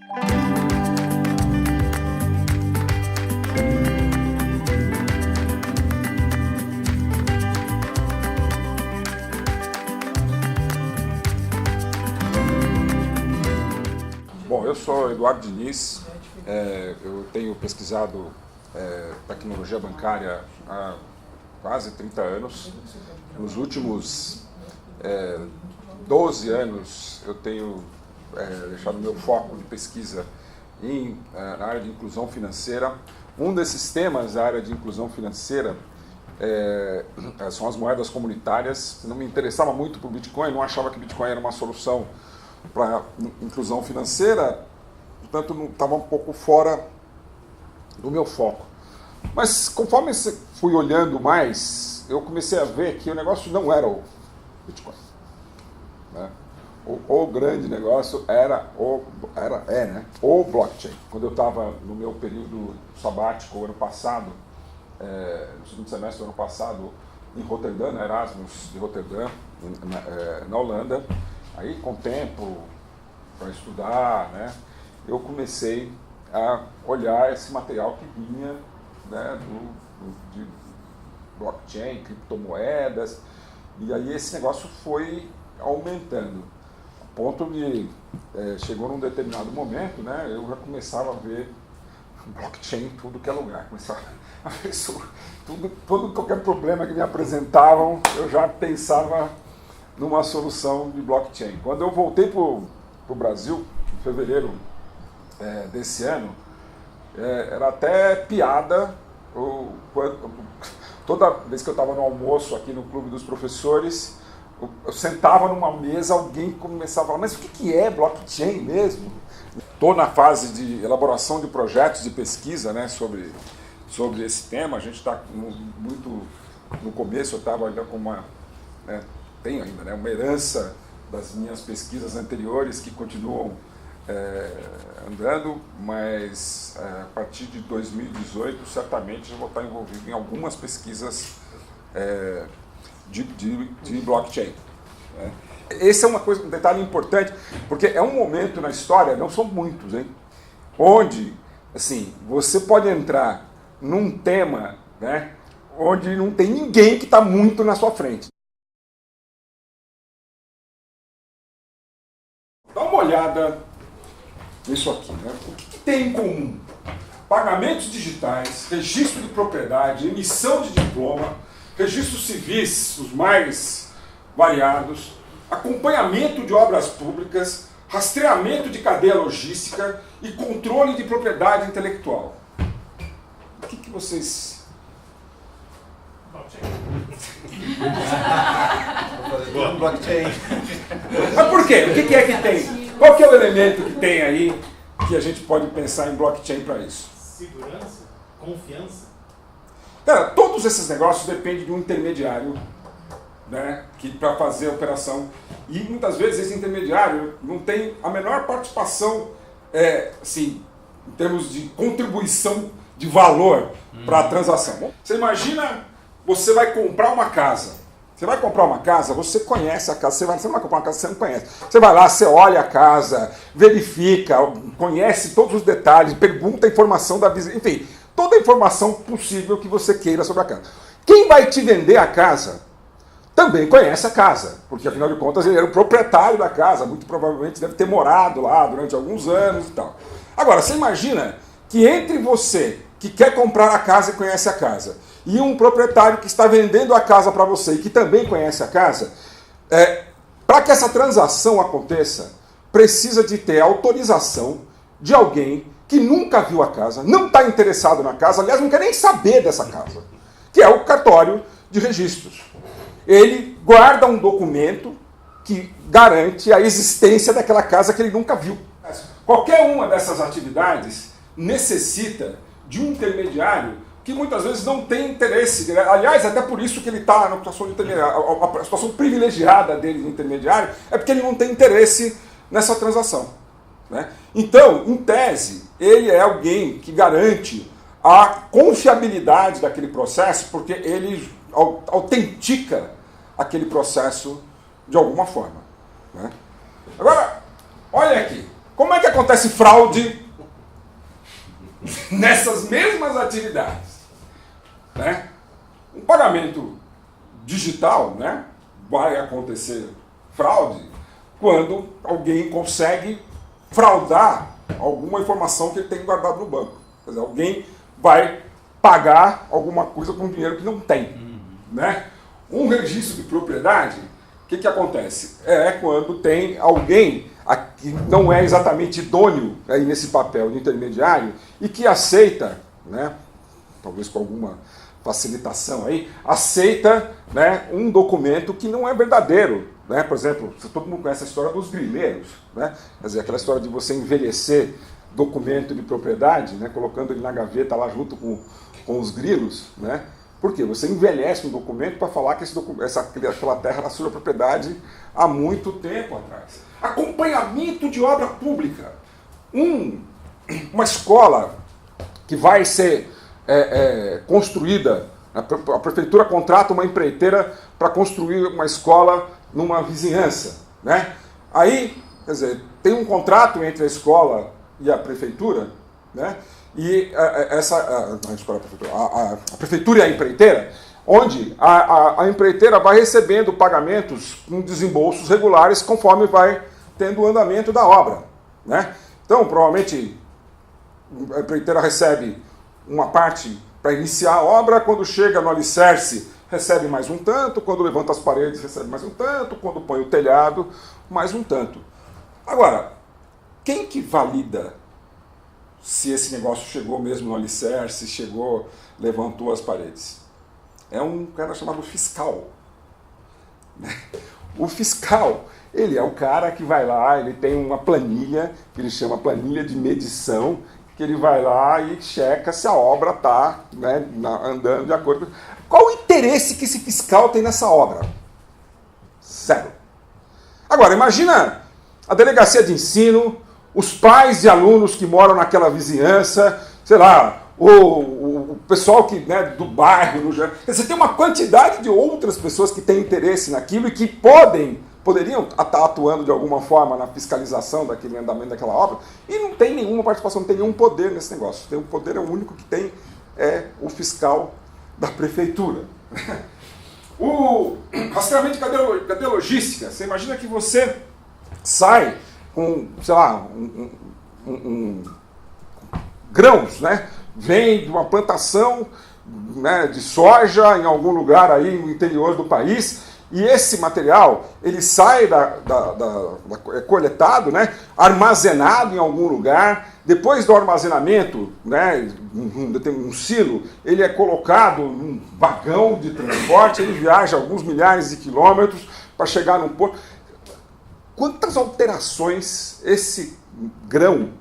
Bom, eu sou Eduardo Diniz, eu tenho pesquisado tecnologia bancária há quase 30 anos. Nos últimos 12 anos eu tenho deixado meu foco de pesquisa na área de inclusão financeira. Um desses temas da área de inclusão financeira são as moedas comunitárias. Não me interessava muito por Bitcoin, não achava que Bitcoin era uma solução para inclusão financeira, portanto não estava um pouco fora do meu foco. Mas conforme fui olhando mais, eu comecei a ver que o negócio não era o Bitcoin, né? O grande negócio o blockchain. Quando eu estava no meu período sabático ano passado, no segundo semestre do ano passado, em Roterdã, na Erasmus de Roterdã, na Holanda, aí com o tempo para estudar, né, eu comecei a olhar esse material que vinha, né, de blockchain, criptomoedas, e aí esse negócio foi aumentando, a ponto de, chegou num determinado momento, né, eu já começava a ver blockchain em tudo que é lugar, começava a ver qualquer problema que me apresentavam, eu já pensava numa solução de blockchain. Quando eu voltei para o Brasil, em fevereiro desse ano, era até piada, toda vez que eu estava no almoço aqui no Clube dos Professores, eu sentava numa mesa, alguém começava a falar, mas o que é blockchain mesmo? Estou na fase de elaboração de projetos de pesquisa, né, sobre esse tema. A gente está muito no começo, eu estava ainda com tenho ainda, né, uma herança das minhas pesquisas anteriores que continuam andando, mas a partir de 2018 certamente eu vou estar envolvido em algumas pesquisas de blockchain, né. Esse é um detalhe importante, porque é um momento na história, não são muitos, hein, onde assim, você pode entrar num tema, né, onde não tem ninguém que está muito na sua frente. Dá uma olhada nisso aqui, né? O que tem em comum? Pagamentos digitais, registro de propriedade, emissão de diploma, registros civis, os mais variados, acompanhamento de obras públicas, rastreamento de cadeia logística e controle de propriedade intelectual. O que vocês... Blockchain. Mas por quê? O que é que tem? Qual que é o elemento que tem aí que a gente pode pensar em blockchain para isso? Segurança? Confiança? Cara, todos esses negócios dependem de um intermediário, né, para fazer a operação. E muitas vezes esse intermediário não tem a menor participação, assim, em termos de contribuição de valor para a transação. Você imagina, você vai comprar uma casa. Você vai comprar uma casa, você conhece a casa, você não vai comprar uma casa que você não conhece. Você vai lá, você olha a casa, verifica, conhece todos os detalhes, pergunta a informação da vizinha, enfim, toda a informação possível que você queira sobre a casa. Quem vai te vender a casa também conhece a casa, porque afinal de contas ele era o proprietário da casa, muito provavelmente deve ter morado lá durante alguns anos e tal. Agora, você imagina que entre você, que quer comprar a casa e conhece a casa, e um proprietário que está vendendo a casa para você e que também conhece a casa, para que essa transação aconteça, precisa de ter autorização de alguém que nunca viu a casa, não está interessado na casa, aliás, não quer nem saber dessa casa, que é o cartório de registros. Ele guarda um documento que garante a existência daquela casa que ele nunca viu. Qualquer uma dessas atividades necessita de um intermediário que muitas vezes não tem interesse. Aliás, até por isso que ele está na situação de intermediário. A situação privilegiada dele de intermediário é porque ele não tem interesse nessa transação, né? Então, em tese, ele é alguém que garante a confiabilidade daquele processo, porque ele autentica aquele processo de alguma forma, né? Agora, olha aqui. Como é que acontece fraude nessas mesmas atividades? Né? Um pagamento digital, né? Vai acontecer fraude quando alguém consegue fraudar alguma informação que ele tem guardado no banco. Quer dizer, alguém vai pagar alguma coisa com dinheiro que não tem. Né? Um registro de propriedade, o que acontece? É quando tem alguém que não é exatamente idôneo aí nesse papel de intermediário e que aceita, né, talvez com alguma facilitação aí, aceita, né, um documento que não é verdadeiro. Né? Por exemplo, todo mundo conhece a história dos grileiros. Né? Quer dizer, aquela história de você envelhecer documento de propriedade, né, colocando ele na gaveta lá junto com os grilos. Né? Por quê? Você envelhece um documento para falar que aquela terra era sua propriedade há muito tempo atrás. Acompanhamento de obra pública. Uma escola que vai ser construída, a prefeitura contrata uma empreiteira para construir uma escola numa vizinhança. Né? Aí, quer dizer, tem um contrato entre a escola e a prefeitura, né? E a prefeitura e a empreiteira, onde a empreiteira vai recebendo pagamentos com desembolsos regulares conforme vai tendo o andamento da obra. Né? Então, provavelmente, a empreiteira recebe uma parte para iniciar a obra, quando chega no alicerce, recebe mais um tanto, quando levanta as paredes, recebe mais um tanto, quando põe o telhado, mais um tanto. Agora, quem que valida se esse negócio chegou mesmo no alicerce, chegou, levantou as paredes? É um cara chamado fiscal. O fiscal, ele é o cara que vai lá, ele tem uma planilha, que ele chama planilha de medição, que ele vai lá e checa se a obra está, né, andando de acordo com... Qual o interesse que esse fiscal tem nessa obra? Zero. Agora, imagina a delegacia de ensino, os pais de alunos que moram naquela vizinhança, sei lá, o pessoal que, né, do bairro, no geral. Você tem uma quantidade de outras pessoas que têm interesse naquilo e que poderiam estar atuando de alguma forma na fiscalização daquele andamento daquela obra, e não tem nenhuma participação, não tem nenhum poder nesse negócio. Tem um poder, o único que tem é o fiscal da prefeitura. O rastreamento de cadeia logística. Você imagina que você sai com, sei lá, grãos, né? Vem de uma plantação, né, de soja em algum lugar aí no interior do país, e esse material ele sai é coletado, né, armazenado em algum lugar. Depois do armazenamento, né, um silo, ele é colocado num vagão de transporte, ele viaja alguns milhares de quilômetros para chegar num porto. Quantas alterações esse grão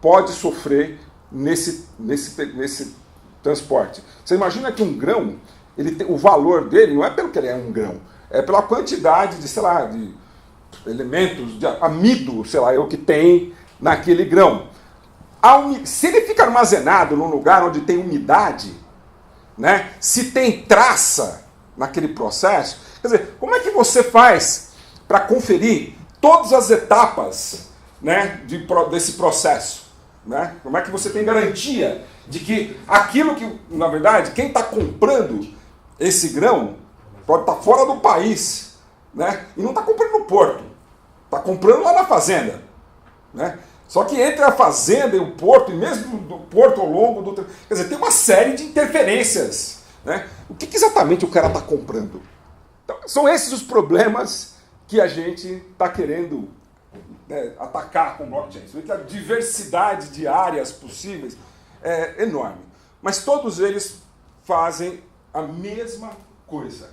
pode sofrer nesse transporte? Você imagina que um grão, o valor dele não é pelo que ele é um grão, é pela quantidade de, sei lá, de elementos, de amido, sei lá, que tem naquele grão. Se ele fica armazenado num lugar onde tem umidade, né, se tem traça naquele processo, quer dizer, como é que você faz para conferir todas as etapas, né, desse processo? Né? Como é que você tem garantia de que aquilo que, na verdade, quem está comprando esse grão pode estar fora do país, né, e não está comprando no porto, está comprando lá na fazenda, né? Só que entre a fazenda e o porto, e mesmo do porto ao longo do... Quer dizer, tem uma série de interferências. Né? O que exatamente o cara está comprando? Então, são esses os problemas que a gente está querendo, né, atacar com o blockchain. Você vê que a diversidade de áreas possíveis é enorme. Mas todos eles fazem a mesma coisa.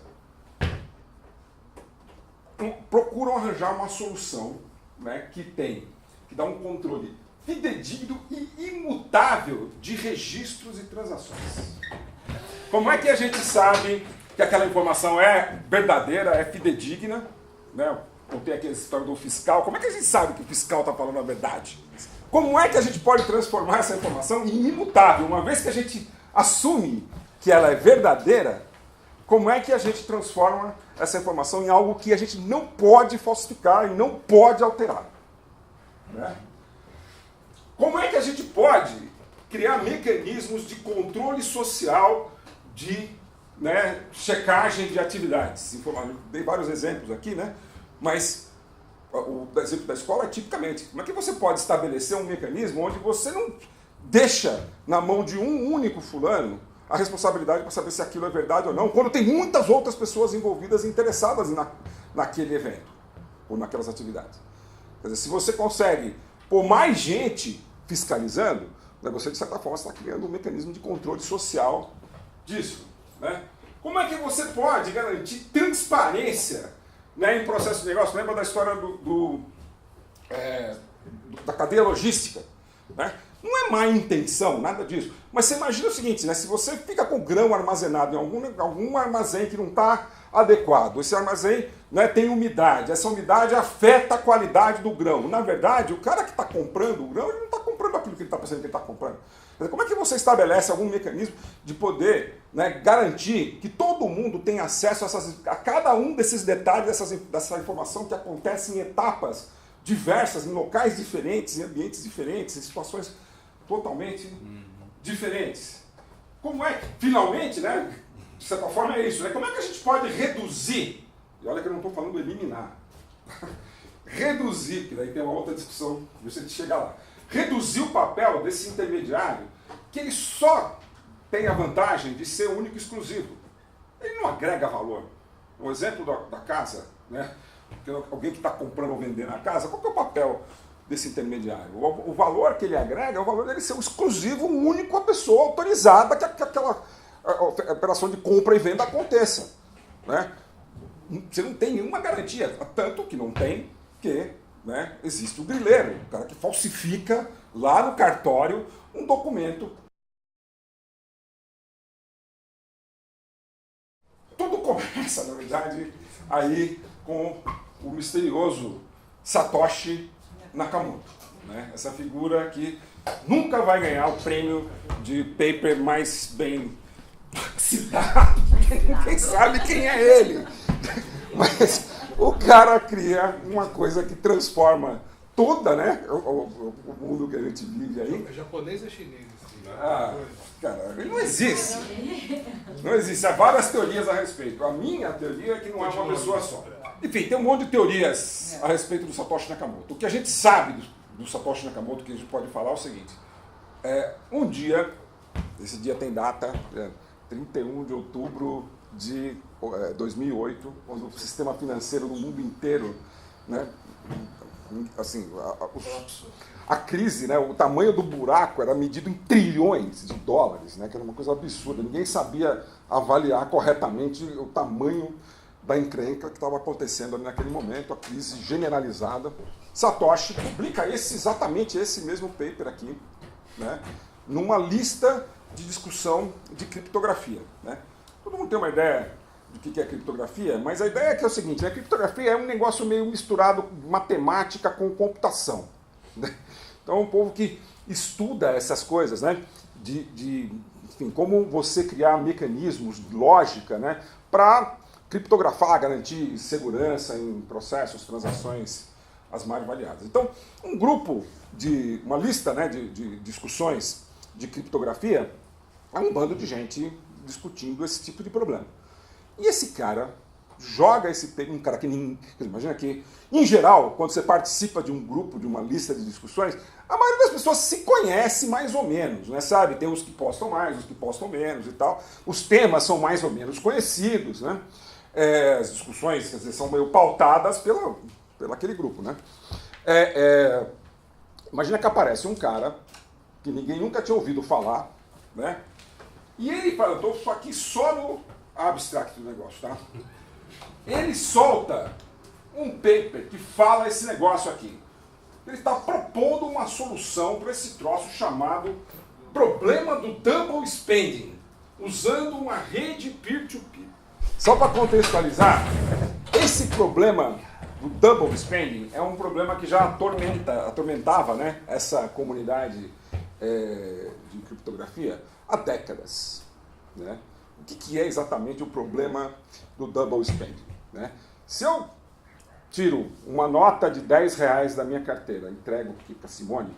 Procuram arranjar uma solução, né, que dá um controle fidedigno e imutável de registros e transações. Como é que a gente sabe que aquela informação é verdadeira, é fidedigna? Né? Contei aqui a história do fiscal. Como é que a gente sabe que o fiscal está falando a verdade? Como é que a gente pode transformar essa informação em imutável? Uma vez que a gente assume que ela é verdadeira, como é que a gente transforma essa informação em algo que a gente não pode falsificar e não pode alterar? Né? a gente pode criar mecanismos de controle social de, né, checagem de atividades. Dei vários exemplos aqui, né? Mas o exemplo da escola é tipicamente. Como é que você pode estabelecer um mecanismo onde você não deixa na mão de um único fulano a responsabilidade para saber se aquilo é verdade ou não, quando tem muitas outras pessoas envolvidas e interessadas naquele evento ou naquelas atividades? Quer dizer, se você consegue pôr mais gente fiscalizando, né, você de certa forma está criando um mecanismo de controle social disso, né? Como é que você pode garantir transparência, né, em processo de negócio? Lembra da história da cadeia logística, né? Não é má intenção, nada disso. Mas você imagina o seguinte, né? Se você fica com grão armazenado em algum armazém que não está adequado, esse armazém, né, tem umidade, essa umidade afeta a qualidade do grão. Na verdade, o cara que está comprando o grão, ele não está comprando aquilo que ele está pensando que ele está comprando. Como é que você estabelece algum mecanismo de poder, né, garantir que todo mundo tem acesso a cada um desses detalhes, dessa informação que acontece em etapas diversas, em locais diferentes, em ambientes diferentes, em situações totalmente diferentes? Como é que, finalmente, né, de certa forma é isso, né? Como é que a gente pode reduzir, e olha que eu não estou falando eliminar, reduzir, que daí tem uma outra discussão, se a gente chegar lá, reduzir o papel desse intermediário, que ele só tem a vantagem de ser único e exclusivo. Ele não agrega valor. Um exemplo da casa, né? Alguém que está comprando ou vendendo a casa, qual que é o papel desse intermediário? O valor que ele agrega é o valor dele ser um exclusivo, único, a pessoa autorizada que aquela operação de compra e venda aconteça, né? Você não tem nenhuma garantia, tanto que não tem que, né, existe o grileiro, o cara que falsifica lá no cartório um documento. Tudo começa, na verdade, aí com o misterioso Satoshi Nakamoto, né? Essa figura que nunca vai ganhar o prêmio de paper mais bem citado. Ninguém sabe quem é ele. Mas o cara cria uma coisa que transforma toda, né, o mundo que a gente vive aí. É japonês ou chinês? Cara, ele não existe. Não existe. Há várias teorias a respeito. A minha teoria é que não é uma pessoa só. Enfim, tem um monte de teorias a respeito do Satoshi Nakamoto. O que a gente sabe do Satoshi Nakamoto, que a gente pode falar, é o seguinte. Um dia, esse dia tem data, 31 de outubro de 2008, quando o sistema financeiro no mundo inteiro, né, assim, a crise, né, o tamanho do buraco era medido em trilhões de dólares, né, que era uma coisa absurda. Ninguém sabia avaliar corretamente o tamanho da encrenca que estava acontecendo ali naquele momento, a crise generalizada. Satoshi publica exatamente esse mesmo paper aqui, né, numa lista de discussão de criptografia, né. Todo mundo tem uma ideia do que é criptografia, mas a ideia é que é o seguinte, a criptografia é um negócio meio misturado matemática com computação, né? Então é um povo que estuda essas coisas, né? Enfim, como você criar mecanismos de lógica, né, para criptografar, garantir segurança em processos, transações as mais variadas. Então, uma lista, né, de discussões de criptografia é um bando de gente discutindo esse tipo de problema. E esse cara joga um cara que imagina que, em geral, quando você participa de um grupo, de uma lista de discussões, a maioria das pessoas se conhece mais ou menos, né, sabe? Tem os que postam mais, os que postam menos e tal. Os temas são mais ou menos conhecidos, né? As discussões, quer dizer, são meio pautadas pelo aquele grupo, né? Imagina que aparece um cara que ninguém nunca tinha ouvido falar, né? E ele fala, eu estou aqui só no abstract do negócio, tá? Ele solta um paper que fala esse negócio aqui. Ele está propondo uma solução para esse troço chamado problema do double spending, usando uma rede peer-to-peer. Só para contextualizar, esse problema do double spending é um problema que já atormentava, né, essa comunidade de criptografia há décadas, né? O que é exatamente o problema do double spending, né? Se eu tiro uma nota de R$10 da minha carteira, entrego aqui para Simone,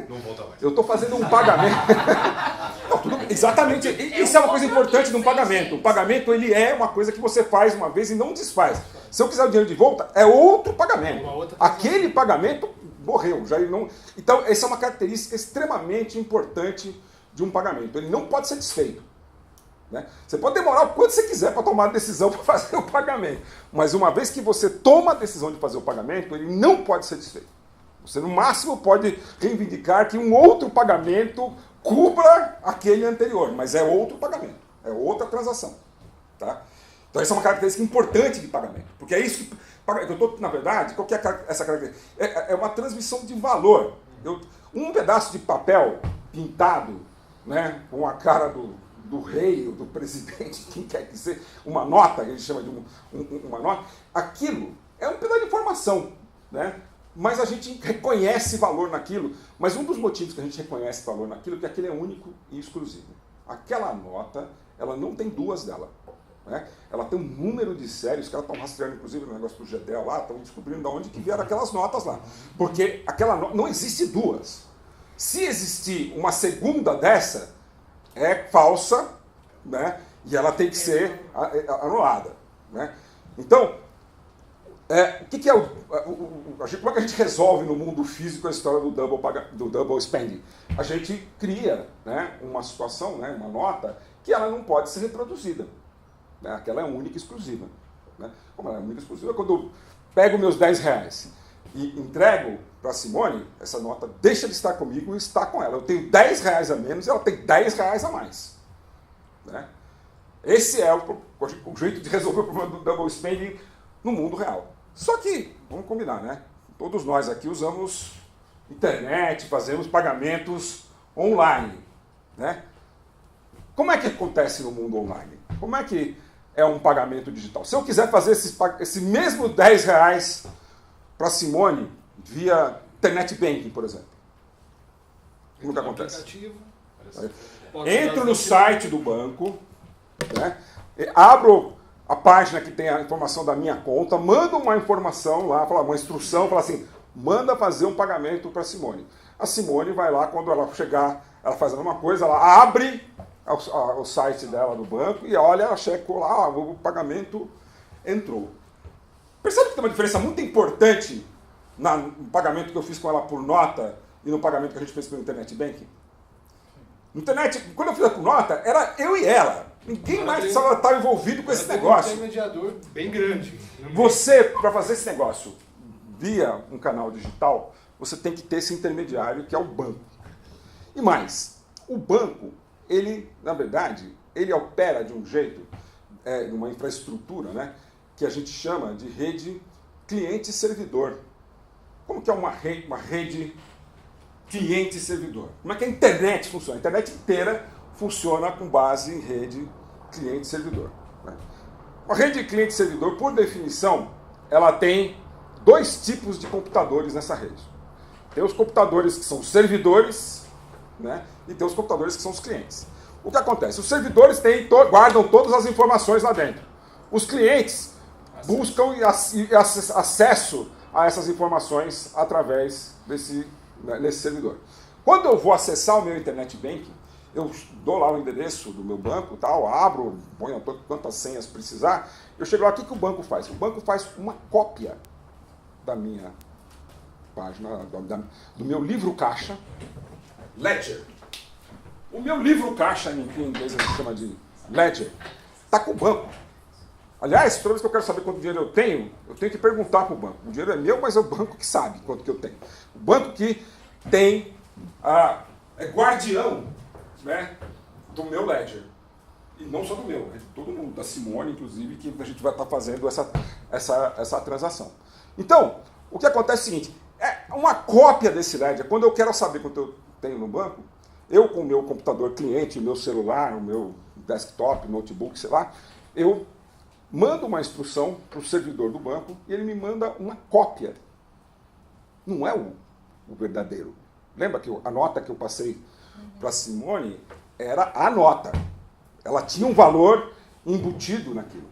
Não volta mais. Eu estou fazendo um pagamento. Não, exatamente. Isso é uma coisa importante de um pagamento. O pagamento ele é uma coisa que você faz uma vez e não desfaz. Se eu quiser o dinheiro de volta, é outro pagamento. Aquele pagamento morreu. Já não... Então, essa é uma característica extremamente importante de um pagamento. Ele não pode ser desfeito. Né? Você pode demorar o quanto você quiser para tomar a decisão para fazer o pagamento. Mas uma vez que você toma a decisão de fazer o pagamento, ele não pode ser desfeito. Você, no máximo, pode reivindicar que um outro pagamento cubra aquele anterior, mas é outro pagamento, é outra transação. Tá? Então, essa é uma característica importante de pagamento, porque é isso que... na verdade, qual que é essa característica? É uma transmissão de valor. Um pedaço de papel pintado, né, com a cara do rei, ou do presidente, quem quer que seja, uma nota, que a gente chama de uma nota, aquilo é um pedaço de informação, né? Mas a gente reconhece valor naquilo. Mas um dos motivos que a gente reconhece valor naquilo é que aquele é único e exclusivo. Aquela nota, ela não tem duas dela. Né? Ela tem um número de série, os caras estão rastreando, inclusive, no negócio do GEDEL lá, estão descobrindo de onde que vieram aquelas notas lá. Porque aquela nota, não existe duas. Se existir uma segunda dessa, é falsa, né? E ela tem que ser anulada. Né? Então, o que é como é que a gente resolve no mundo físico a história do double spending? A gente cria, né, uma situação, né, uma nota, que ela não pode ser reproduzida. Né? Aquela é única e exclusiva. Né? Como ela é única e exclusiva, quando eu pego meus R$10 e entrego para a Simone, essa nota deixa de estar comigo e está com ela. Eu tenho R$10 a menos e ela tem R$10 a mais. Né? Esse é o jeito de resolver o problema do double spending no mundo real. Só que, vamos combinar, né? Todos nós aqui usamos internet, fazemos pagamentos online. Né? Como é que acontece no mundo online? Como é que é um pagamento digital? Se eu quiser fazer esse mesmo R$10 para Simone via internet banking, por exemplo, como que acontece? Entro no site do banco, né? Abro a página que tem a informação da minha conta, manda uma informação lá, uma instrução, fala assim, manda fazer um pagamento para a Simone. A Simone vai lá, quando ela chegar, ela faz a mesma coisa, ela abre o site dela do banco e olha, ela checou lá, o pagamento entrou. Percebe que tem uma diferença muito importante no pagamento que eu fiz com ela por nota e no pagamento que a gente fez pelo internet banking? No internet, quando eu fiz por nota, era eu e ela. Ninguém mais precisava estar envolvido com esse negócio. Um intermediador bem grande. Você, para fazer esse negócio via um canal digital, você tem que ter esse intermediário que é o banco. E mais, o banco, ele, na verdade, ele opera de um jeito, numa infraestrutura, né, que a gente chama de rede cliente-servidor. Como que é uma rede cliente-servidor? Como é que a internet funciona? A internet inteira funciona com base em rede cliente-servidor. Né? A rede cliente-servidor, por definição, ela tem dois tipos de computadores nessa rede. Tem os computadores que são os servidores, né? E tem os computadores que são os clientes. O que acontece? Os servidores guardam todas as informações lá dentro. Os clientes buscam acesso a essas informações através desse servidor. Quando eu vou acessar o meu internet banking, eu dou lá o endereço do meu banco, tal, abro, ponho quantas senhas precisar, eu chego lá, o que o banco faz? O banco faz uma cópia da minha página, do meu livro caixa, Ledger. O meu livro caixa, em inglês a gente chama de Ledger, está com o banco. Aliás, toda vez que eu quero saber quanto dinheiro eu tenho que perguntar para o banco. O dinheiro é meu, mas é o banco que sabe quanto que eu tenho. O banco que tem é guardião, né, do meu Ledger. E não só do meu, é de todo mundo, da Simone, inclusive, que a gente vai estar fazendo essa transação. Então, o que acontece é o seguinte, é uma cópia desse Ledger. Quando eu quero saber quanto eu tenho no banco, eu com o meu computador cliente, o meu celular, o meu desktop, notebook, sei lá, eu mando uma instrução para o servidor do banco e ele me manda uma cópia. Não é o verdadeiro. Lembra que a nota que eu passei para a Simone era a nota. Ela tinha um valor embutido naquilo.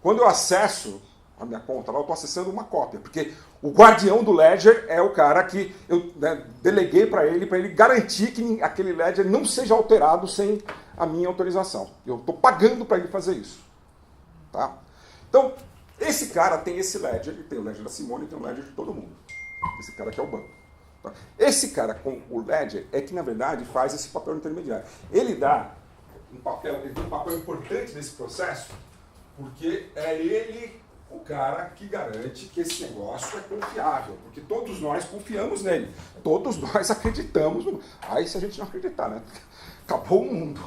Quando eu acesso a minha conta lá, eu estou acessando uma cópia, porque o guardião do ledger é o cara que eu, né, deleguei para ele garantir que aquele ledger não seja alterado sem a minha autorização. Eu estou pagando para ele fazer isso. Tá? Então, esse cara tem esse ledger, ele tem o ledger da Simone e tem o ledger de todo mundo. Esse cara aqui é o banco. Tá? Esse cara com o ledger é que, na verdade, faz esse papel intermediário. Ele dá ele tem um papel importante nesse processo, porque é ele o cara que garante que esse negócio é confiável, porque todos nós confiamos nele, todos nós acreditamos no... Aí se a gente não acreditar, né? Acabou o mundo.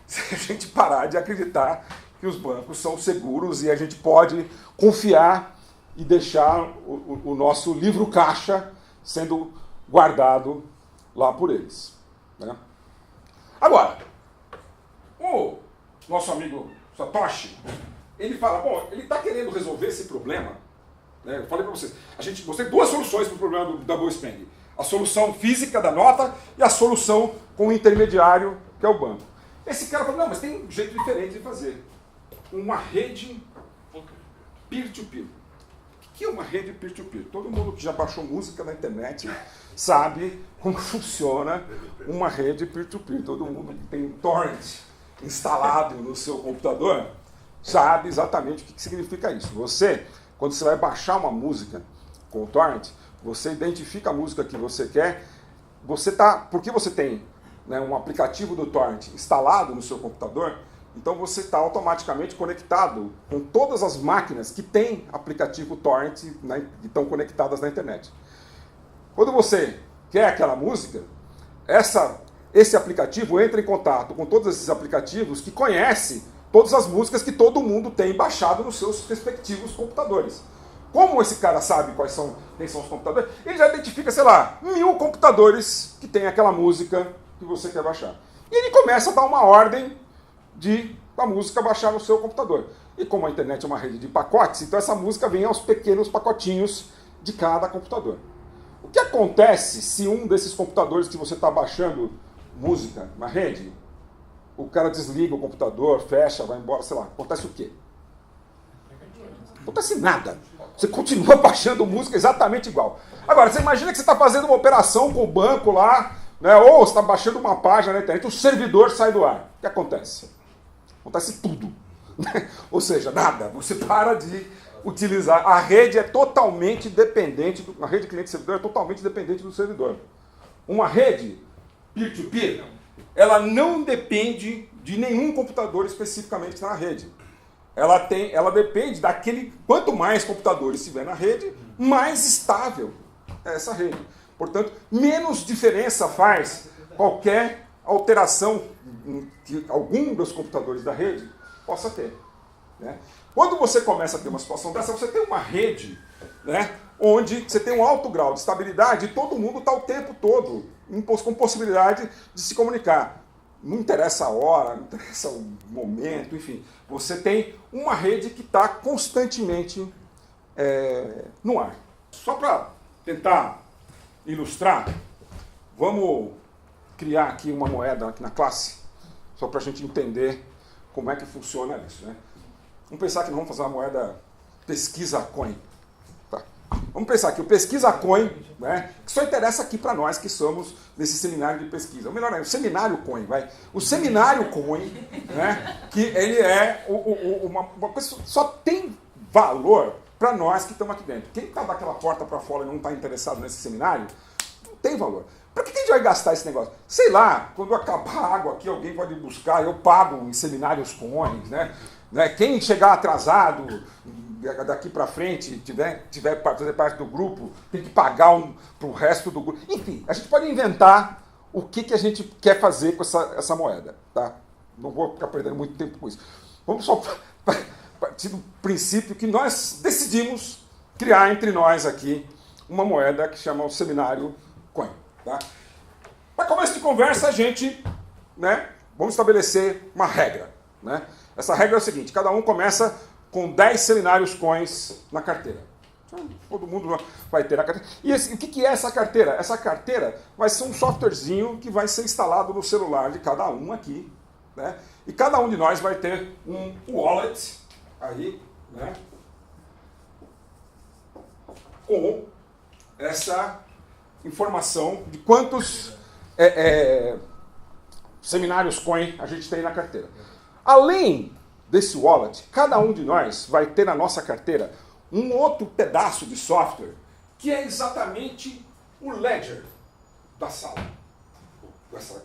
Se a gente parar de acreditar que os bancos são seguros e a gente pode confiar e deixar o nosso livro caixa sendo guardado lá por eles. Né? Agora, o nosso amigo Satoshi, ele fala, bom, ele está querendo resolver esse problema. Né? Eu falei para vocês, você tem duas soluções para o problema do Double Spend. A solução física da nota e a solução com o intermediário, que é o banco. Esse cara falou, não, mas tem um jeito diferente de fazer. Uma rede peer-to-peer. O que é uma rede peer-to-peer? Todo mundo que já baixou música na internet sabe como funciona uma rede peer-to-peer. Todo mundo que tem um torrent instalado no seu computador sabe exatamente o que significa isso. Você, quando você vai baixar uma música com o torrent, você identifica a música que você quer, porque você tem, né, um aplicativo do torrent instalado no seu computador, então você está automaticamente conectado com todas as máquinas que têm aplicativo torrent, né, que estão conectadas na internet. Quando você quer aquela música, esse aplicativo entra em contato com todos esses aplicativos que conhecem todas as músicas que todo mundo tem baixado nos seus respectivos computadores. Como esse cara sabe quem são os computadores, ele já identifica, sei lá, 1000 computadores que tem aquela música que você quer baixar. E ele começa a dar uma ordem da música baixar no seu computador. E como a internet é uma rede de pacotes, então essa música vem aos pequenos pacotinhos de cada computador. O que acontece se um desses computadores que você está baixando música na rede, o cara desliga o computador, fecha, vai embora, sei lá, acontece o quê? Não acontece nada. Você continua baixando música exatamente igual. Agora, você imagina que você está fazendo uma operação com o banco lá, né, ou você está baixando uma página na internet, o servidor sai do ar. O que acontece? Acontece tudo. Ou seja, nada. Você para de utilizar. A rede é totalmente dependente, a rede cliente-servidor é totalmente dependente do servidor. Uma rede peer-to-peer, ela não depende de nenhum computador especificamente na rede. Ela depende daquele... Quanto mais computadores tiver na rede, mais estável é essa rede. Portanto, menos diferença faz qualquer alteração que algum dos computadores da rede possa ter. Né? Quando você começa a ter uma situação dessa, você tem uma rede, né, onde você tem um alto grau de estabilidade e todo mundo está o tempo todo com possibilidade de se comunicar. Não interessa a hora, não interessa o momento, enfim. Você tem uma rede que está constantemente no ar. Só para tentar ilustrar, vamos criar aqui uma moeda aqui na classe, só para a gente entender como é que funciona isso. Né? Vamos pensar que nós vamos fazer uma moeda pesquisa coin. Tá. Vamos pensar que o pesquisa coin, né, que só interessa aqui para nós que somos nesse seminário de pesquisa. Ou melhor, o seminário coin, vai. O seminário coin, né, que ele é uma coisa que só tem valor para nós que estamos aqui dentro. Quem está daquela porta para fora e não está interessado nesse seminário, não tem valor. Para que a gente vai gastar esse negócio? Sei lá, quando acabar a água aqui, alguém pode buscar, eu pago em seminários coins, né? Quem chegar atrasado daqui para frente, tiver para fazer parte do grupo, tem que pagar para o resto do grupo. Enfim, a gente pode inventar o que a gente quer fazer com essa moeda. Tá? Não vou ficar perdendo muito tempo com isso. Vamos só partir do princípio que nós decidimos criar entre nós aqui uma moeda que chama o seminário coin. Tá? Para começo de conversa, a gente, né, vamos estabelecer uma regra. Né? Essa regra é o seguinte, cada um começa com 10 seminários coins na carteira. Todo mundo vai ter a carteira. E o que é essa carteira? Essa carteira vai ser um softwarezinho que vai ser instalado no celular de cada um aqui. Né? E cada um de nós vai ter um wallet aí. Né? com essa informação de quantos seminários coin a gente tem na carteira. Além desse wallet, cada um de nós vai ter na nossa carteira um outro pedaço de software que é exatamente o ledger da sala,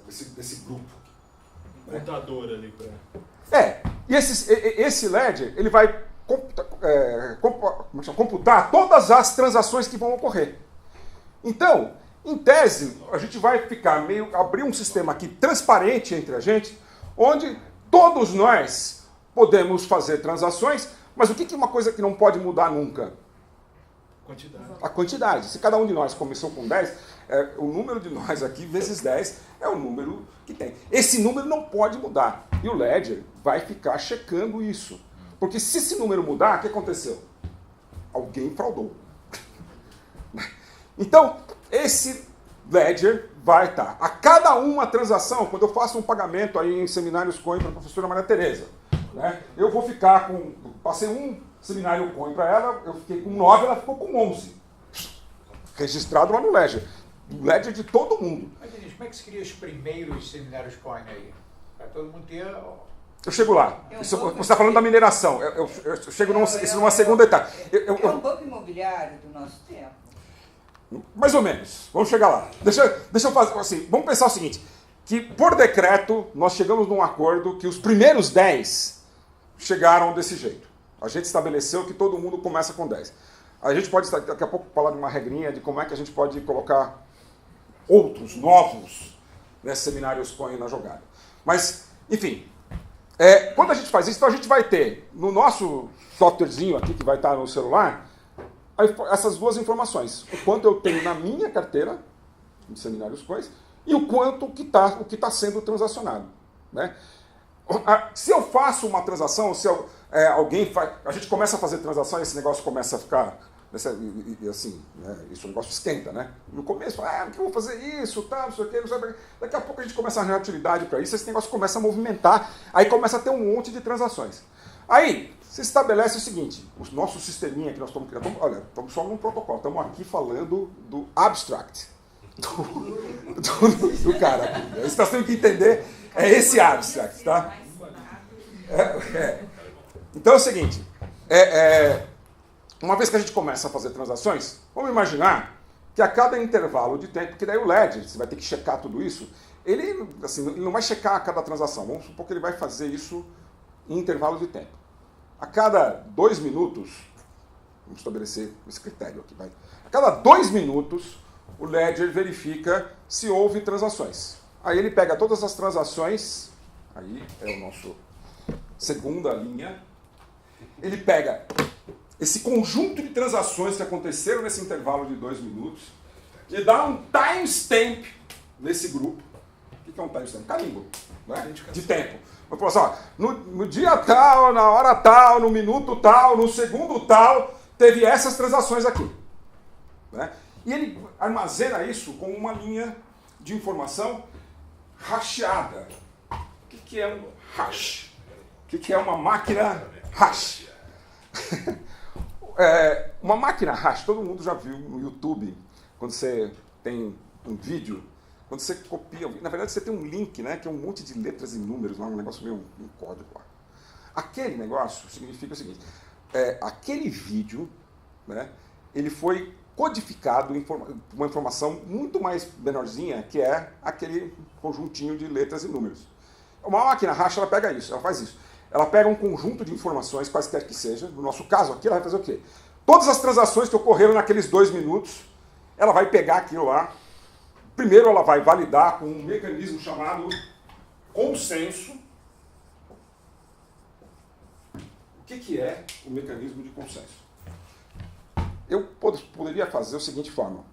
desse grupo. Contador ali para. E esse ledger ele vai computar todas as transações que vão ocorrer. Então, em tese, a gente vai ficar abrir um sistema aqui transparente entre a gente, onde todos nós podemos fazer transações, mas o que é uma coisa que não pode mudar nunca? Quantidade. A quantidade. Se cada um de nós começou com 10, o número de nós aqui vezes 10 é o número que tem. Esse número não pode mudar. E o ledger vai ficar checando isso. Porque se esse número mudar, o que aconteceu? Alguém fraudou. Então, esse ledger vai estar. A cada uma transação, quando eu faço um pagamento aí em seminários coin para a professora Maria Tereza, né, eu vou ficar com... Passei um seminário coin para ela, eu fiquei com 9, ela ficou com 11. Registrado lá no ledger. O ledger de todo mundo. Mas, Denise, como é que se cria os primeiros seminários coin aí? Para todo mundo ter... Eu chego lá. Você está falando da mineração. Eu chego numa segunda etapa. É um banco imobiliário do nosso tempo. Mais ou menos. Vamos chegar lá. Deixa eu fazer assim. Vamos pensar o seguinte, que por decreto nós chegamos num acordo que os primeiros 10 chegaram desse jeito. A gente estabeleceu que todo mundo começa com 10. A gente pode daqui a pouco falar de uma regrinha de como é que a gente pode colocar outros, novos, seminários coin na jogada. Mas, enfim, quando a gente faz isso, então a gente vai ter no nosso softwarezinho aqui que vai estar no celular, essas duas informações. O quanto eu tenho na minha carteira de seminários coins e o quanto que está sendo transacionado. Né? Se eu faço uma transação, se alguém faz... A gente começa a fazer transação e esse negócio começa a ficar... assim, isso o negócio esquenta, né? No começo, que eu vou fazer isso, tá, não sei o quê, não sei o quê. Daqui a pouco a gente começa a arranjar utilidade para isso, esse negócio começa a movimentar, aí começa a ter um monte de transações. Aí, se estabelece o seguinte, o nosso sisteminha que nós estamos criando, olha, estamos só num protocolo, estamos aqui falando do abstract, do cara aqui. Vocês estão tendo que entender, é esse abstract, tá? Então é o seguinte, uma vez que a gente começa a fazer transações, vamos imaginar que a cada intervalo de tempo, que daí o ledger, você vai ter que checar tudo isso, ele não vai checar a cada transação, vamos supor que ele vai fazer isso em intervalo de tempo. A cada 2 minutos, vamos estabelecer esse critério aqui, vai. A cada 2 minutos, o ledger verifica se houve transações. Aí ele pega todas as transações, aí é o nosso segunda linha, ele pega esse conjunto de transações que aconteceram nesse intervalo de 2 minutos e dá um timestamp nesse grupo. O que é um timestamp? Carimbo, né? De tempo. Eu falo assim, ó, no dia tal, na hora tal, no minuto tal, no segundo tal, teve essas transações aqui. Né? E ele armazena isso com uma linha de informação hasheada. O que é um hash? O que é uma máquina hash? Uma máquina hash, todo mundo já viu no YouTube, quando você tem um vídeo, quando você copia, na verdade você tem um link, né, que é um monte de letras e números, um negócio meio um código lá. Aquele negócio significa o seguinte, aquele vídeo, né, ele foi codificado em uma informação muito mais menorzinha, que é aquele conjuntinho de letras e números. Uma máquina hash, ela pega isso, ela faz isso. Ela pega um conjunto de informações, quaisquer que seja, no nosso caso aqui, ela vai fazer o quê? Todas as transações que ocorreram naqueles 2 minutos, ela vai pegar aquilo lá. Primeiro ela vai validar com um mecanismo chamado consenso. O que é o mecanismo de consenso? Eu poderia fazer da seguinte forma.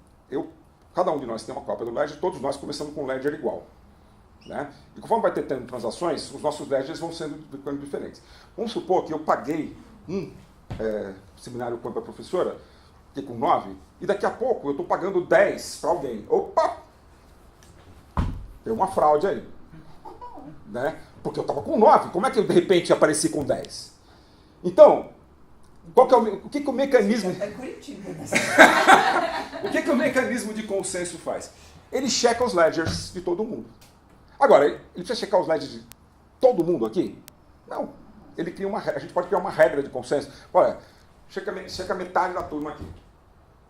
Cada um de nós tem uma cópia do ledger, todos nós começamos com um ledger igual. Né? E conforme vai tendo transações, os nossos ledgers vão ficando diferentes. Vamos supor que eu paguei um seminário para a professora, fiquei com 9, e daqui a pouco eu estou pagando 10 para alguém. Opa! Tem uma fraude aí. Né? Porque eu estava com 9, como é que eu de repente apareci com 10? Então, Qual que é o que o mecanismo... É Curitiba. O que o mecanismo de consenso faz? Ele checa os ledgers de todo mundo. Agora, ele precisa checar os ledgers de todo mundo aqui? Não. Ele cria a gente pode criar uma regra de consenso. Olha, checa metade da turma aqui.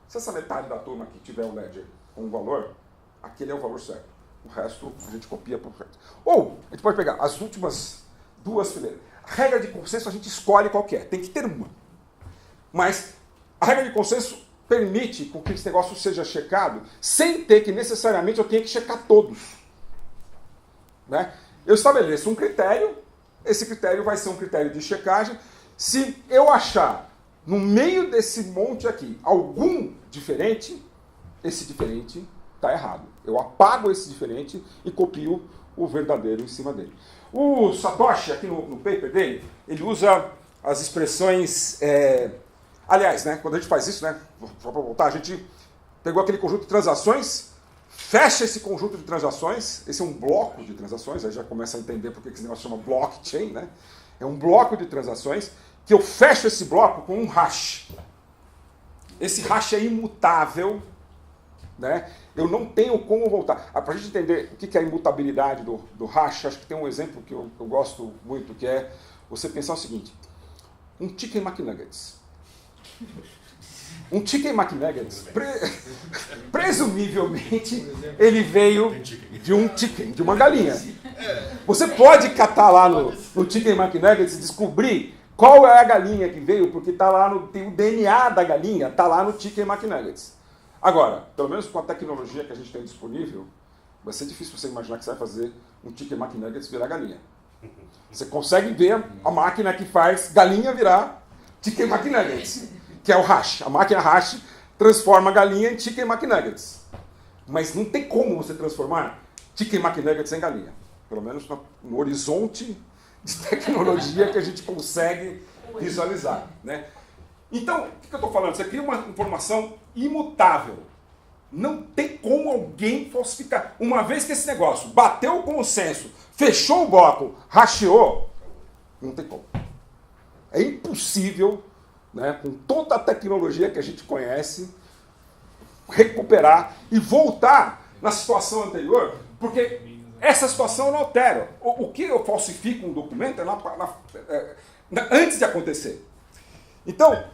Se essa metade da turma aqui tiver um ledger com um valor, aquele é o valor certo. O resto a gente copia por resto. Ou, a gente pode pegar as últimas duas fileiras. A regra de consenso a gente escolhe qual que é. Tem que ter uma. Mas a regra de consenso permite com que esse negócio seja checado sem ter que necessariamente eu tenha que checar todos. Né? Eu estabeleço um critério, esse critério vai ser um critério de checagem. Se eu achar no meio desse monte aqui algum diferente, esse diferente está errado. Eu apago esse diferente e copio o verdadeiro em cima dele. O Satoshi, aqui no paper dele, ele usa as expressões... Aliás, né, quando a gente faz isso, né, só para voltar, a gente pegou aquele conjunto de transações, fecha esse conjunto de transações, esse é um bloco de transações, aí já começa a entender por que esse negócio chama blockchain, né? É um bloco de transações que eu fecho esse bloco com um hash. Esse hash é imutável, né? Eu não tenho como voltar. Para a gente entender o que é a imutabilidade do hash, acho que tem um exemplo que eu gosto muito, que é você pensar o seguinte, um Chicken McNuggets. Um Chicken McNuggets, presumivelmente, ele veio de um chicken, de uma galinha. Você pode catar lá no Chicken McNuggets e descobrir qual é a galinha que veio, porque tá lá tem o DNA da galinha, está lá no Chicken McNuggets. Agora, pelo menos com a tecnologia que a gente tem disponível, vai ser difícil você imaginar que você vai fazer um Chicken McNuggets virar galinha. Você consegue ver a máquina que faz galinha virar Chicken McNuggets, que é o hash. A máquina hash transforma a galinha em Chicken McNuggets. Mas não tem como você transformar Chicken McNuggets em galinha. Pelo menos no horizonte de tecnologia que a gente consegue visualizar. Né? Então, o que eu estou falando? Você cria uma informação imutável. Não tem como alguém falsificar. Uma vez que esse negócio bateu o consenso, fechou o bloco, hasheou, não tem como. É impossível, né, com toda a tecnologia que a gente conhece, recuperar e voltar na situação anterior, porque essa situação eu não altero. O que eu falsifico um documento é antes de acontecer. Então,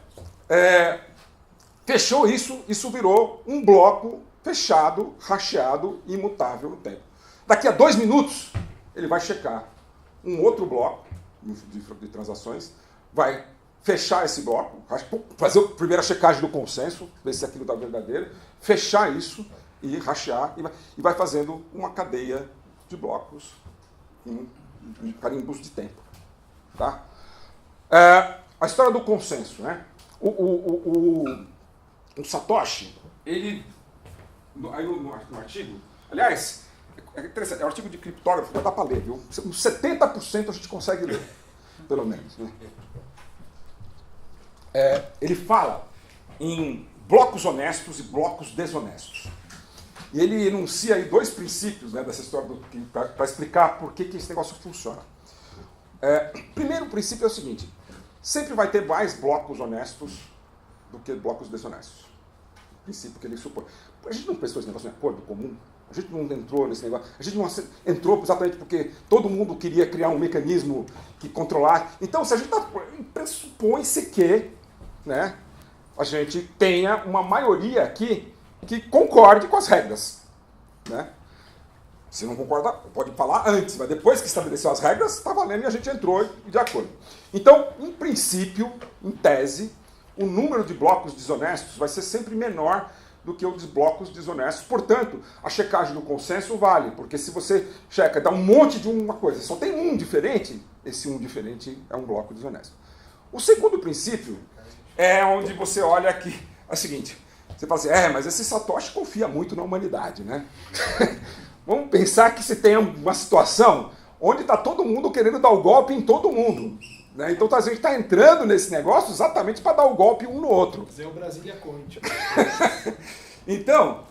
fechou isso virou um bloco fechado, hasheado e imutável no tempo. Daqui a 2 minutos, ele vai checar um outro bloco de transações, vai fechar esse bloco, fazer a primeira checagem do consenso, ver se aquilo está verdadeiro, fechar isso e hashear, e vai fazendo uma cadeia de blocos em carimbos de tempo. Tá? A história do consenso. Né? O Satoshi, ele, aí no artigo, aliás, é interessante, é um artigo de criptógrafo, dá para ler, viu? Uns 70% a gente consegue ler, pelo menos. Né? Ele fala em blocos honestos e blocos desonestos. E ele enuncia aí 2 princípios, né, dessa história para explicar por que esse negócio funciona. Primeiro princípio é o seguinte, sempre vai ter mais blocos honestos do que blocos desonestos. O princípio que ele supõe. A gente não pensou esse negócio em acordo comum? A gente não entrou nesse negócio. A gente não entrou exatamente porque todo mundo queria criar um mecanismo que controlar. Então, se a gente pressupõe-se que, né, a gente tenha uma maioria aqui que concorde com as regras. Né? Se não concorda, pode falar antes, mas depois que estabeleceu as regras, está valendo e a gente entrou de acordo. Então, em princípio, em tese, o número de blocos desonestos vai ser sempre menor do que o de blocos desonestos. Portanto, a checagem do consenso vale, porque se você checa, dá um monte de uma coisa, só tem um diferente, esse um diferente é um bloco desonesto. O segundo princípio é onde você olha aqui, é o seguinte, você fala assim, mas esse Satoshi confia muito na humanidade, né? Vamos pensar que se tem uma situação onde está todo mundo querendo dar o golpe em todo mundo. Né? Então a gente está entrando nesse negócio exatamente para dar o golpe um no outro. Fazer o Brasília Conte. Então,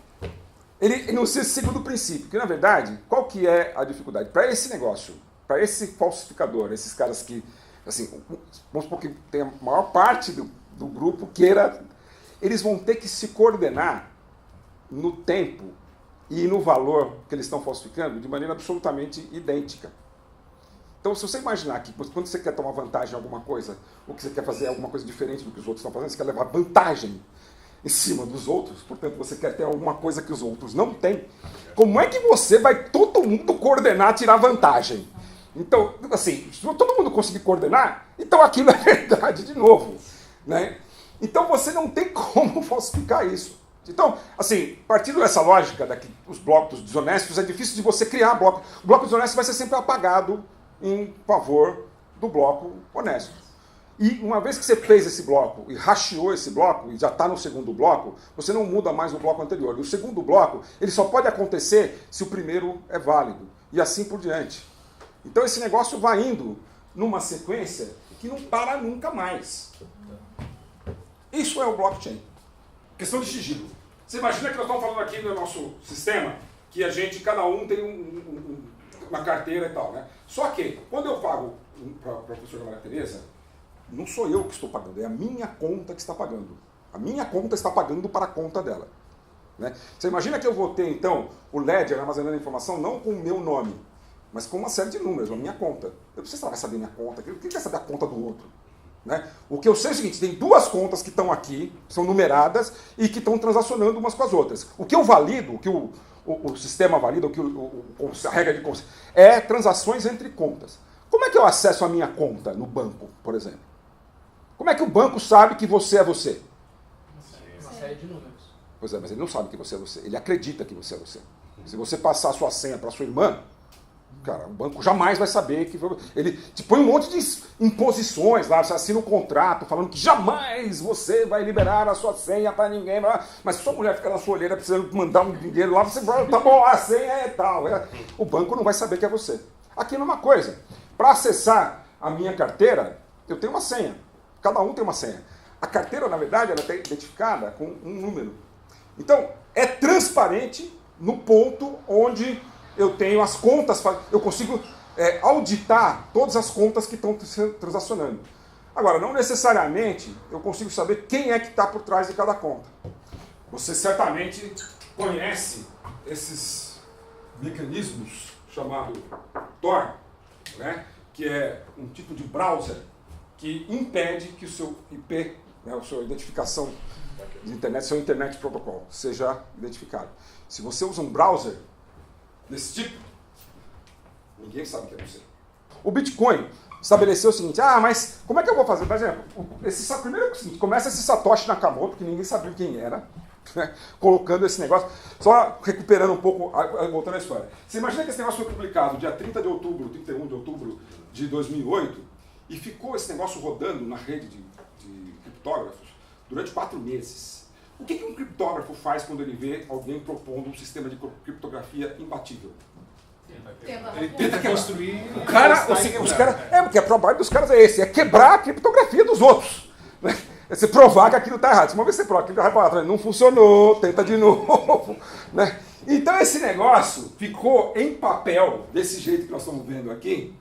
ele enuncia esse segundo princípio, que na verdade, qual que é a dificuldade? Para esse negócio, para esse falsificador, esses caras que, assim, vamos supor que tem a maior parte do grupo queira, eles vão ter que se coordenar no tempo e no valor que eles estão falsificando de maneira absolutamente idêntica. Então, se você imaginar que quando você quer tomar vantagem em alguma coisa, ou que você quer fazer alguma coisa diferente do que os outros estão fazendo, você quer levar vantagem em cima dos outros, portanto, você quer ter alguma coisa que os outros não têm, como é que você vai todo mundo coordenar, tirar vantagem? Então, assim, se todo mundo conseguir coordenar, então aquilo é verdade de novo, né? Então, você não tem como falsificar isso. Então, assim, partindo dessa lógica daqui, os blocos desonestos, é difícil de você criar bloco. O bloco desonesto vai ser sempre apagado em favor do bloco honesto. E uma vez que você fez esse bloco e rasteou esse bloco, e já está no segundo bloco, você não muda mais o bloco anterior. E o segundo bloco, ele só pode acontecer se o primeiro é válido. E assim por diante. Então esse negócio vai indo numa sequência que não para nunca mais. Isso é o blockchain. Questão de sigilo. Você imagina que nós estamos falando aqui no nosso sistema, que a gente, cada um tem uma carteira e tal, né? Só que, quando eu pago para a professora Maria Tereza, não sou eu que estou pagando, é a minha conta que está pagando. A minha conta está pagando para a conta dela. Né? Você imagina que eu vou ter, então, o Ledger armazenando a informação não com o meu nome, mas com uma série de números, a minha conta. Eu preciso saber minha conta, quem quer saber a conta do outro? Né? O que eu sei é o seguinte, tem duas contas que estão aqui, são numeradas, e que estão transacionando umas com as outras. O que eu valido, o que o sistema valida, o que a regra de conta, é transações entre contas. Como é que eu acesso a minha conta no banco, por exemplo? Como é que o banco sabe que você é você? Uma série de números. Pois é, mas ele não sabe que você é você. Ele acredita que você é você. Se você passar a sua senha para sua irmã, cara, o banco jamais vai saber que foi. Ele te põe um monte de imposições lá, você assina um contrato falando que jamais você vai liberar a sua senha para ninguém. Mas se sua mulher fica na sua olheira precisando mandar um dinheiro lá, você vai, tá bom, a senha é tal. O banco não vai saber que é você. Aqui é uma coisa. Para acessar a minha carteira, eu tenho uma senha. Cada um tem uma senha. A carteira, na verdade, ela está identificada com um número. Então, é transparente no ponto onde eu tenho as contas, eu consigo auditar todas as contas que estão transacionando. Agora, não necessariamente eu consigo saber quem é que está por trás de cada conta. Você certamente conhece esses mecanismos chamados Tor, né? Que é um tipo de browser que impede que o seu IP, né, a sua identificação de internet, seu Internet Protocol, seja identificado. Se você usa um browser desse tipo, ninguém sabe que é você. O Bitcoin estabeleceu o seguinte, mas como é que eu vou fazer? Por exemplo, primeiro começa esse Satoshi Nakamoto, que ninguém sabia quem era, né, colocando esse negócio, só recuperando um pouco, voltando à história. Você imagina que esse negócio foi publicado dia 30 de outubro, 31 de outubro de 2008, e ficou esse negócio rodando na rede de criptógrafos durante 4 meses. O que um criptógrafo faz quando ele vê alguém propondo um sistema de criptografia imbatível? Ele tenta construir... O cara, os caras, porque o trabalho dos caras é esse, é quebrar a criptografia dos outros. Né? É você provar que aquilo está errado. Uma vez que você prova que aquilo está errado, não funcionou, tenta de novo. Né? Então esse negócio ficou em papel, desse jeito que nós estamos vendo aqui,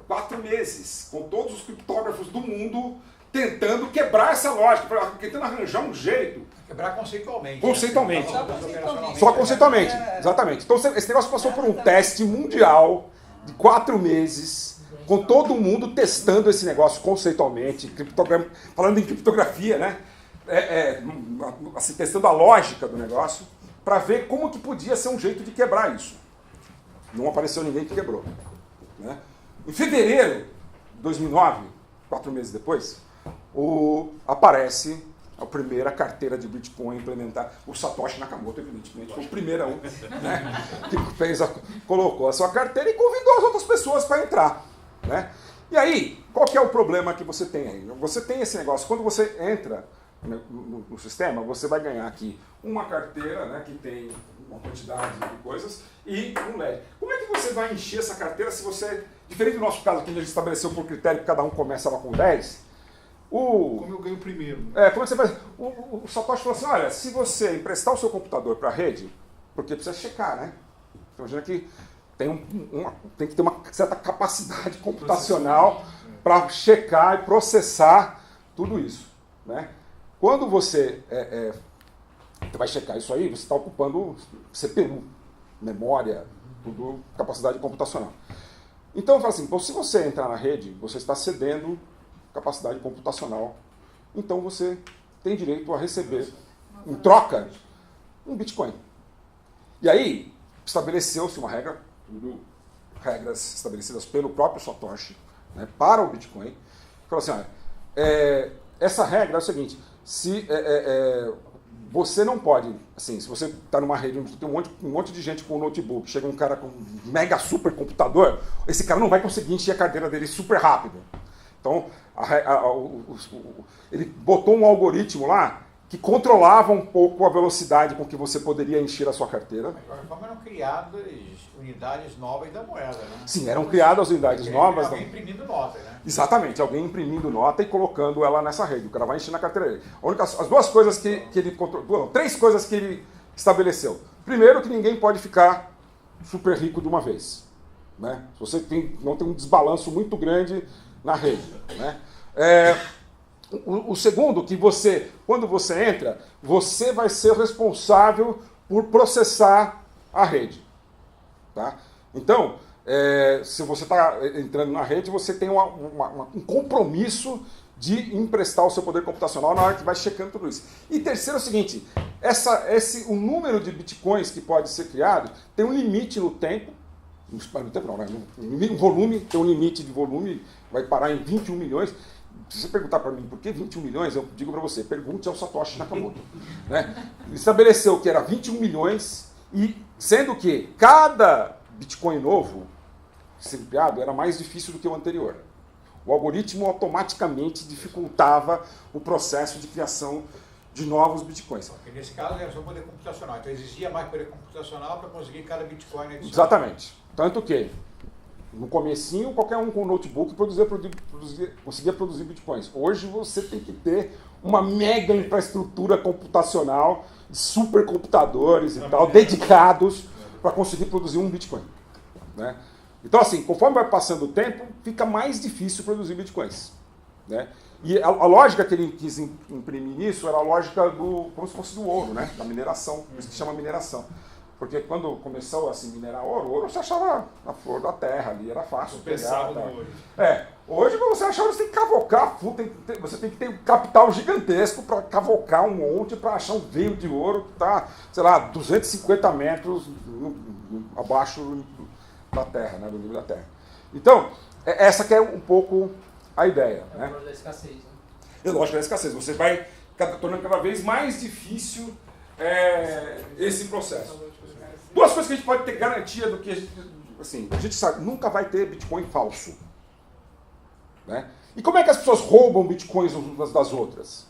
4 meses, com todos os criptógrafos do mundo tentando quebrar essa lógica, tentando arranjar um jeito. Quebrar conceitualmente. Conceitualmente. Né? Só conceitualmente, exatamente. Então esse negócio passou por um teste mundial de 4 meses, com todo mundo testando esse negócio conceitualmente, falando em criptografia, né? Assim, testando a lógica do negócio, para ver como que podia ser um jeito de quebrar isso. Não apareceu ninguém que quebrou. Né? Em fevereiro de 2009, 4 meses depois, aparece a primeira carteira de Bitcoin implementar. O Satoshi Nakamoto, evidentemente, foi o primeiro né, que colocou a sua carteira e convidou as outras pessoas para entrar. Né? E aí, qual que é o problema que você tem aí? Você tem esse negócio, quando você entra no sistema, você vai ganhar aqui uma carteira, né, que tem uma quantidade de coisas e um LED. Como é que você vai encher essa carteira se você, diferente do nosso caso aqui, a gente estabeleceu por critério que cada um começa lá com 10, como eu ganho primeiro? Como é que você faz? O Satoshi falou assim, olha, se você emprestar o seu computador para a rede, porque precisa checar, né? Então, imagina que tem que ter uma certa capacidade computacional para checar e processar tudo isso. né? Quando você vai checar isso aí, você está ocupando CPU, memória, tudo, capacidade computacional. Então, eu falo assim, se você entrar na rede, você está cedendo capacidade computacional. Então, você tem direito a receber, em troca, um Bitcoin. E aí, estabeleceu-se uma regra, regras estabelecidas pelo próprio Satoshi, né, para o Bitcoin. Falou assim, olha, essa regra é o seguinte, se você não pode, assim, se você está numa rede onde tem um monte de gente com um notebook, chega um cara com um mega super computador, esse cara não vai conseguir encher a carteira dele super rápido. Então, ele botou um algoritmo lá que controlava um pouco a velocidade com que você poderia encher a sua carteira. Mas, de qualquer forma, eram criadas unidades novas da moeda, né? Sim, eram criadas unidades novas. Alguém imprimindo nota, né? Exatamente, alguém imprimindo nota e colocando ela nessa rede. O cara vai encher na carteira dele. As duas coisas que ele controlou, três coisas que ele estabeleceu. Primeiro, que ninguém pode ficar super rico de uma vez, né? Se você não tem um desbalanço muito grande na rede, né? O segundo, que quando você entra, você vai ser o responsável por processar a rede. Tá? Então, se você está entrando na rede, você tem um compromisso de emprestar o seu poder computacional na hora que vai checando tudo isso. E terceiro é o seguinte, o número de bitcoins que pode ser criado tem um limite no tempo, no tempo não, né? No volume, tem um limite de volume, vai parar em 21 milhões. Se você perguntar para mim por que 21 milhões, eu digo para você, pergunte ao Satoshi Nakamoto. Né? Ele estabeleceu que era 21 milhões, e sendo que cada Bitcoin novo sendo criado era mais difícil do que o anterior. O algoritmo automaticamente dificultava o processo de criação de novos Bitcoins. Porque nesse caso era só poder computacional, então exigia mais poder computacional para conseguir cada Bitcoin adicional. Exatamente. Tanto que no comecinho, qualquer um com notebook conseguia produzir bitcoins. Hoje você tem que ter uma mega infraestrutura computacional, supercomputadores e tal, dedicados para conseguir produzir um bitcoin. Né? Então, assim, conforme vai passando o tempo, fica mais difícil produzir bitcoins. Né? E a lógica que ele quis imprimir nisso era a lógica como se fosse do ouro, né? Da mineração, por isso que chama mineração. Porque quando começou a se minerar ouro você achava na flor da terra ali, era fácil pegar. Hoje você achava que você tem que cavocar, você tem que ter um capital gigantesco para cavocar um monte, para achar um veio de ouro que está, sei lá, 250 metros abaixo da terra, né, do nível da terra. Então, essa que é um pouco a ideia. É o valor da escassez, né? É lógico da escassez. Você vai tornando cada vez mais difícil esse processo. Duas coisas que a gente pode ter garantia do que a gente sabe, nunca vai ter Bitcoin falso. Né? E como é que as pessoas roubam Bitcoins umas das outras?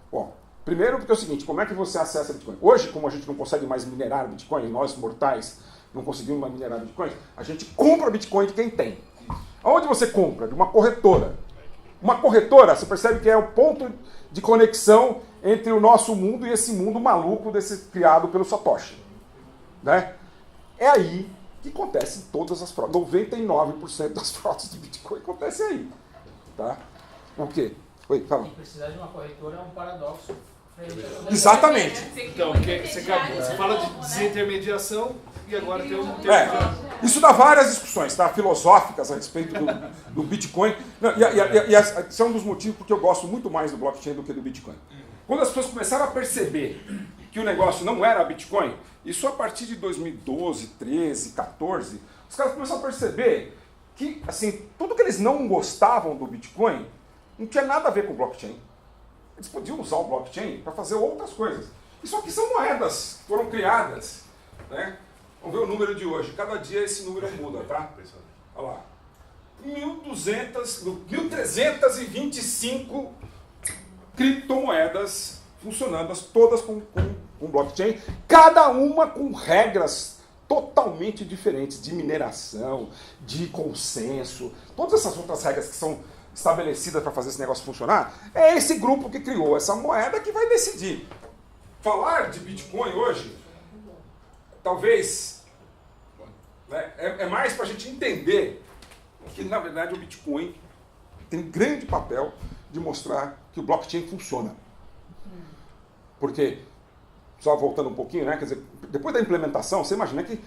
Bom, primeiro porque é o seguinte, como é que você acessa Bitcoin? Hoje, como a gente não consegue mais minerar Bitcoin, nós mortais não conseguimos mais minerar Bitcoin, a gente compra Bitcoin de quem tem. Aonde você compra? De uma corretora. Uma corretora, você percebe que é o ponto de conexão entre o nosso mundo e esse mundo maluco criado pelo Satoshi. Né? É aí que acontecem todas as fraudes. 99% das fraudes de Bitcoin acontecem aí. Tá? O quê? Oi, fala. E precisar de uma corretora é um paradoxo. Exatamente. Então, você fala de desintermediação e agora tem um termo. Isso dá várias discussões, tá? Filosóficas a respeito do Bitcoin. Não, esse é um dos motivos porque eu gosto muito mais do blockchain do que do Bitcoin. Quando as pessoas começaram a perceber que o negócio não era Bitcoin, isso a partir de 2012, 13, 14, os caras começaram a perceber que assim, tudo que eles não gostavam do Bitcoin não tinha nada a ver com o blockchain. Eles podiam usar o blockchain para fazer outras coisas. Isso aqui são moedas que foram criadas. Né? Vamos ver o número de hoje. Cada dia esse número muda, tá? Olha lá. 1.325 criptomoedas funcionando, todas com blockchain, cada uma com regras totalmente diferentes de mineração, de consenso, todas essas outras regras que são estabelecidas para fazer esse negócio funcionar, é esse grupo que criou essa moeda que vai decidir. Falar de Bitcoin hoje, talvez, né, é mais para a gente entender que, na verdade, o Bitcoin tem um grande papel de mostrar que o blockchain funciona. Porque, só voltando um pouquinho, né, quer dizer, depois da implementação, você imagina que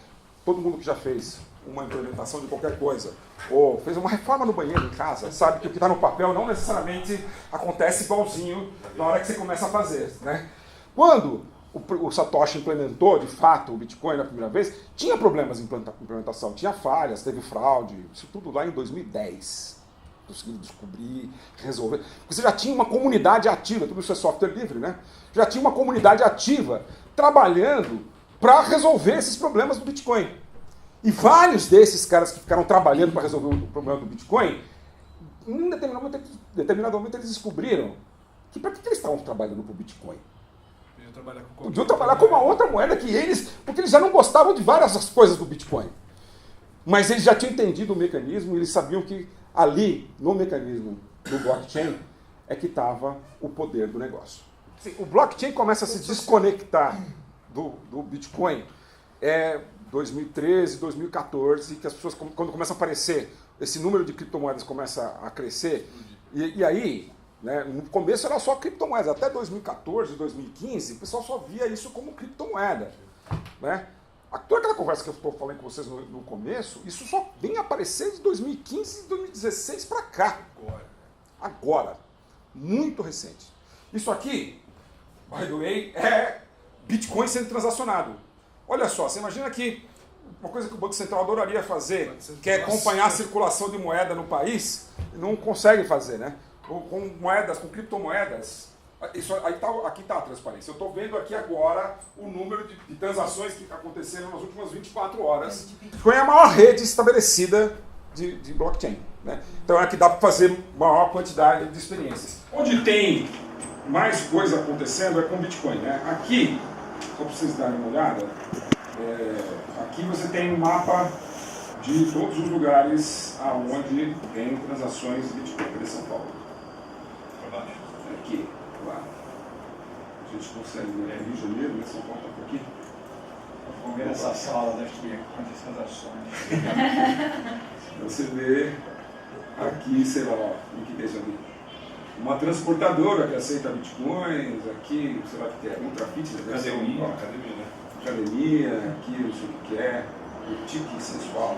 todo mundo que já fez uma implementação de qualquer coisa, ou fez uma reforma no banheiro em casa, sabe que o que está no papel não necessariamente acontece igualzinho na hora que você começa a fazer, né? Quando o Satoshi implementou, de fato, o Bitcoin na primeira vez, tinha problemas de implementação, tinha falhas, teve fraude, isso tudo lá em 2010. Conseguiram descobrir, resolver. Porque você já tinha uma comunidade ativa, tudo isso é software livre, né? Já tinha uma comunidade ativa trabalhando para resolver esses problemas do Bitcoin. E vários desses caras que ficaram trabalhando para resolver o problema do Bitcoin, em determinado momento eles descobriram que para que eles estavam trabalhando para o Bitcoin? Podiam trabalhar com uma outra moeda que eles... Porque eles já não gostavam de várias coisas do Bitcoin. Mas eles já tinham entendido o mecanismo e eles sabiam que ali, no mecanismo do blockchain, é que estava o poder do negócio. O blockchain começa a se desconectar do Bitcoin 2013, 2014, que as pessoas, quando começa a aparecer, esse número de criptomoedas começa a crescer, e aí, né, no começo era só criptomoedas, até 2014, 2015, o pessoal só via isso como criptomoeda, né? Toda aquela conversa que eu estou falando com vocês no começo, isso só vem aparecer de 2015 e 2016 para cá. Agora. Muito recente. Isso aqui, by the way, é Bitcoin sendo transacionado. Olha só, você imagina que uma coisa que o Banco Central adoraria fazer, que é acompanhar a circulação de moeda no país, não consegue fazer, né? Com moedas, com criptomoedas. Isso, aqui está a transparência. Eu estou vendo aqui agora o número de transações que aconteceram nas últimas 24 horas. Bitcoin é a maior rede estabelecida de blockchain, né? Então é que dá para fazer maior quantidade de experiências. Onde tem mais coisa acontecendo é com Bitcoin, né? Aqui, só para vocês darem uma olhada, aqui você tem um mapa de todos os lugares aonde tem transações de Bitcoin. Cadê São Paulo? Aqui. Lá. A gente consegue ver Rio de Janeiro, né? São Paulo está por aqui. Vamos ver essa sala, deve ter quantas transações. Você vê aqui, sei lá, o que é isso aqui? Uma transportadora que aceita bitcoins, aqui, sei lá o que é, Ultra Fitness, academia, aqui, não sei o que é, o tique sensual.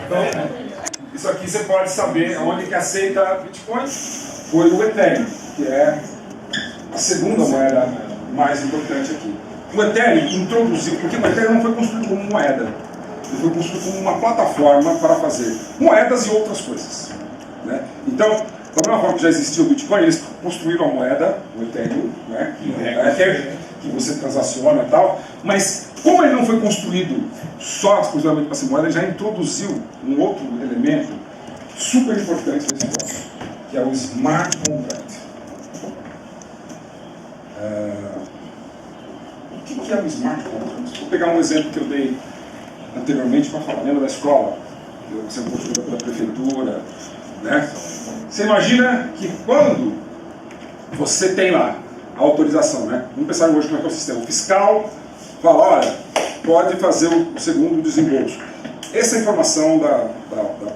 Então, isso aqui você pode saber onde que aceita Bitcoin. Foi o Ethereum, que é a segunda moeda mais importante aqui. O Ethereum introduziu, porque o Ethereum não foi construído como moeda, ele foi construído como uma plataforma para fazer moedas e outras coisas, né? Então, da mesma forma que já existia o Bitcoin, eles construíram a moeda, o Ethereum, né? Que você transaciona e tal, mas como ele não foi construído só exclusivamente para ser moeda, ele já introduziu um outro elemento super importante nesse negócio, que é o Smart Contract. O que é o Smart Contract? Vou pegar um exemplo que eu dei anteriormente para falar, lembra da escola? Você é construída pela prefeitura, né? Você imagina que quando você tem lá a autorização, né? Vamos pensar hoje como é que é o sistema. O fiscal fala, olha, pode fazer o segundo desembolso. Essa informação da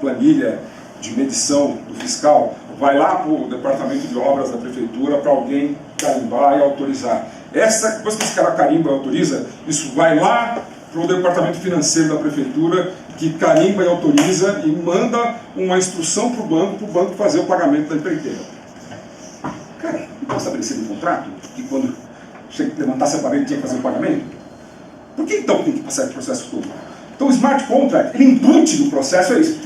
planilha de medição do fiscal vai lá para o departamento de obras da prefeitura para alguém carimbar e autorizar. Depois que esse cara carimba e autoriza, isso vai lá para o departamento financeiro da prefeitura, que carimba e autoriza e manda uma instrução para o banco fazer o pagamento da empreiteira. Cara, não pode estabelecer um contrato que quando você levantasse a parede tinha que fazer o pagamento? Por que então tem que passar esse processo todo? Então o Smart Contract, ele embute no processo é isso.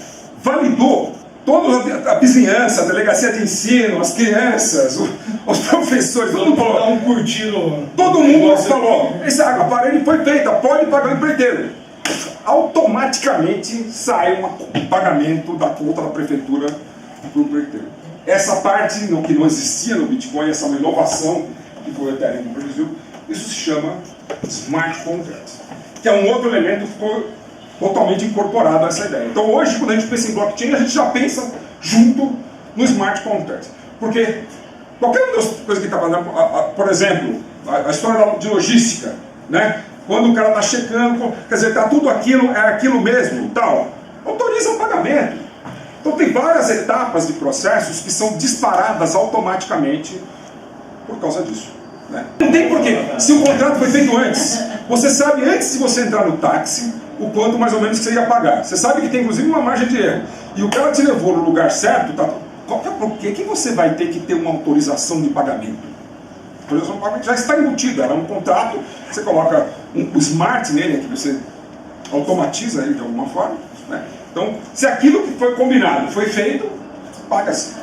Validou toda a vizinhança, a delegacia de ensino, as crianças, os professores, todo mundo falou. Todo mundo falou, a parede foi feita, pode pagar o empreiteiro. Automaticamente sai um pagamento da conta da prefeitura para o empreiteiro. Essa parte que não existia no Bitcoin, essa é uma inovação que foi o Ethereum que produziu, isso se chama Smart Contract, que é um outro elemento que ficou totalmente incorporado a essa ideia. Então hoje, quando a gente pensa em blockchain, a gente já pensa junto no Smart Contract. Porque qualquer uma das coisas que está fazendo, por exemplo, a história de logística, né? Quando o cara está checando, quer dizer, está tudo aquilo, é aquilo mesmo, tal, autoriza o pagamento. Então tem várias etapas de processos que são disparadas automaticamente por causa disso. Né? Não tem porquê. Se o contrato foi feito antes, você sabe antes de você entrar no táxi o quanto mais ou menos que você ia pagar. Você sabe que tem inclusive uma margem de erro. E o cara te levou no lugar certo, tá? Por que você vai ter que ter uma autorização de pagamento? A autorização de pagamento já está embutida, ela é um contrato, você coloca o smart nele, que você automatiza ele de alguma forma. Né? Então, se aquilo que foi combinado foi feito, paga-se.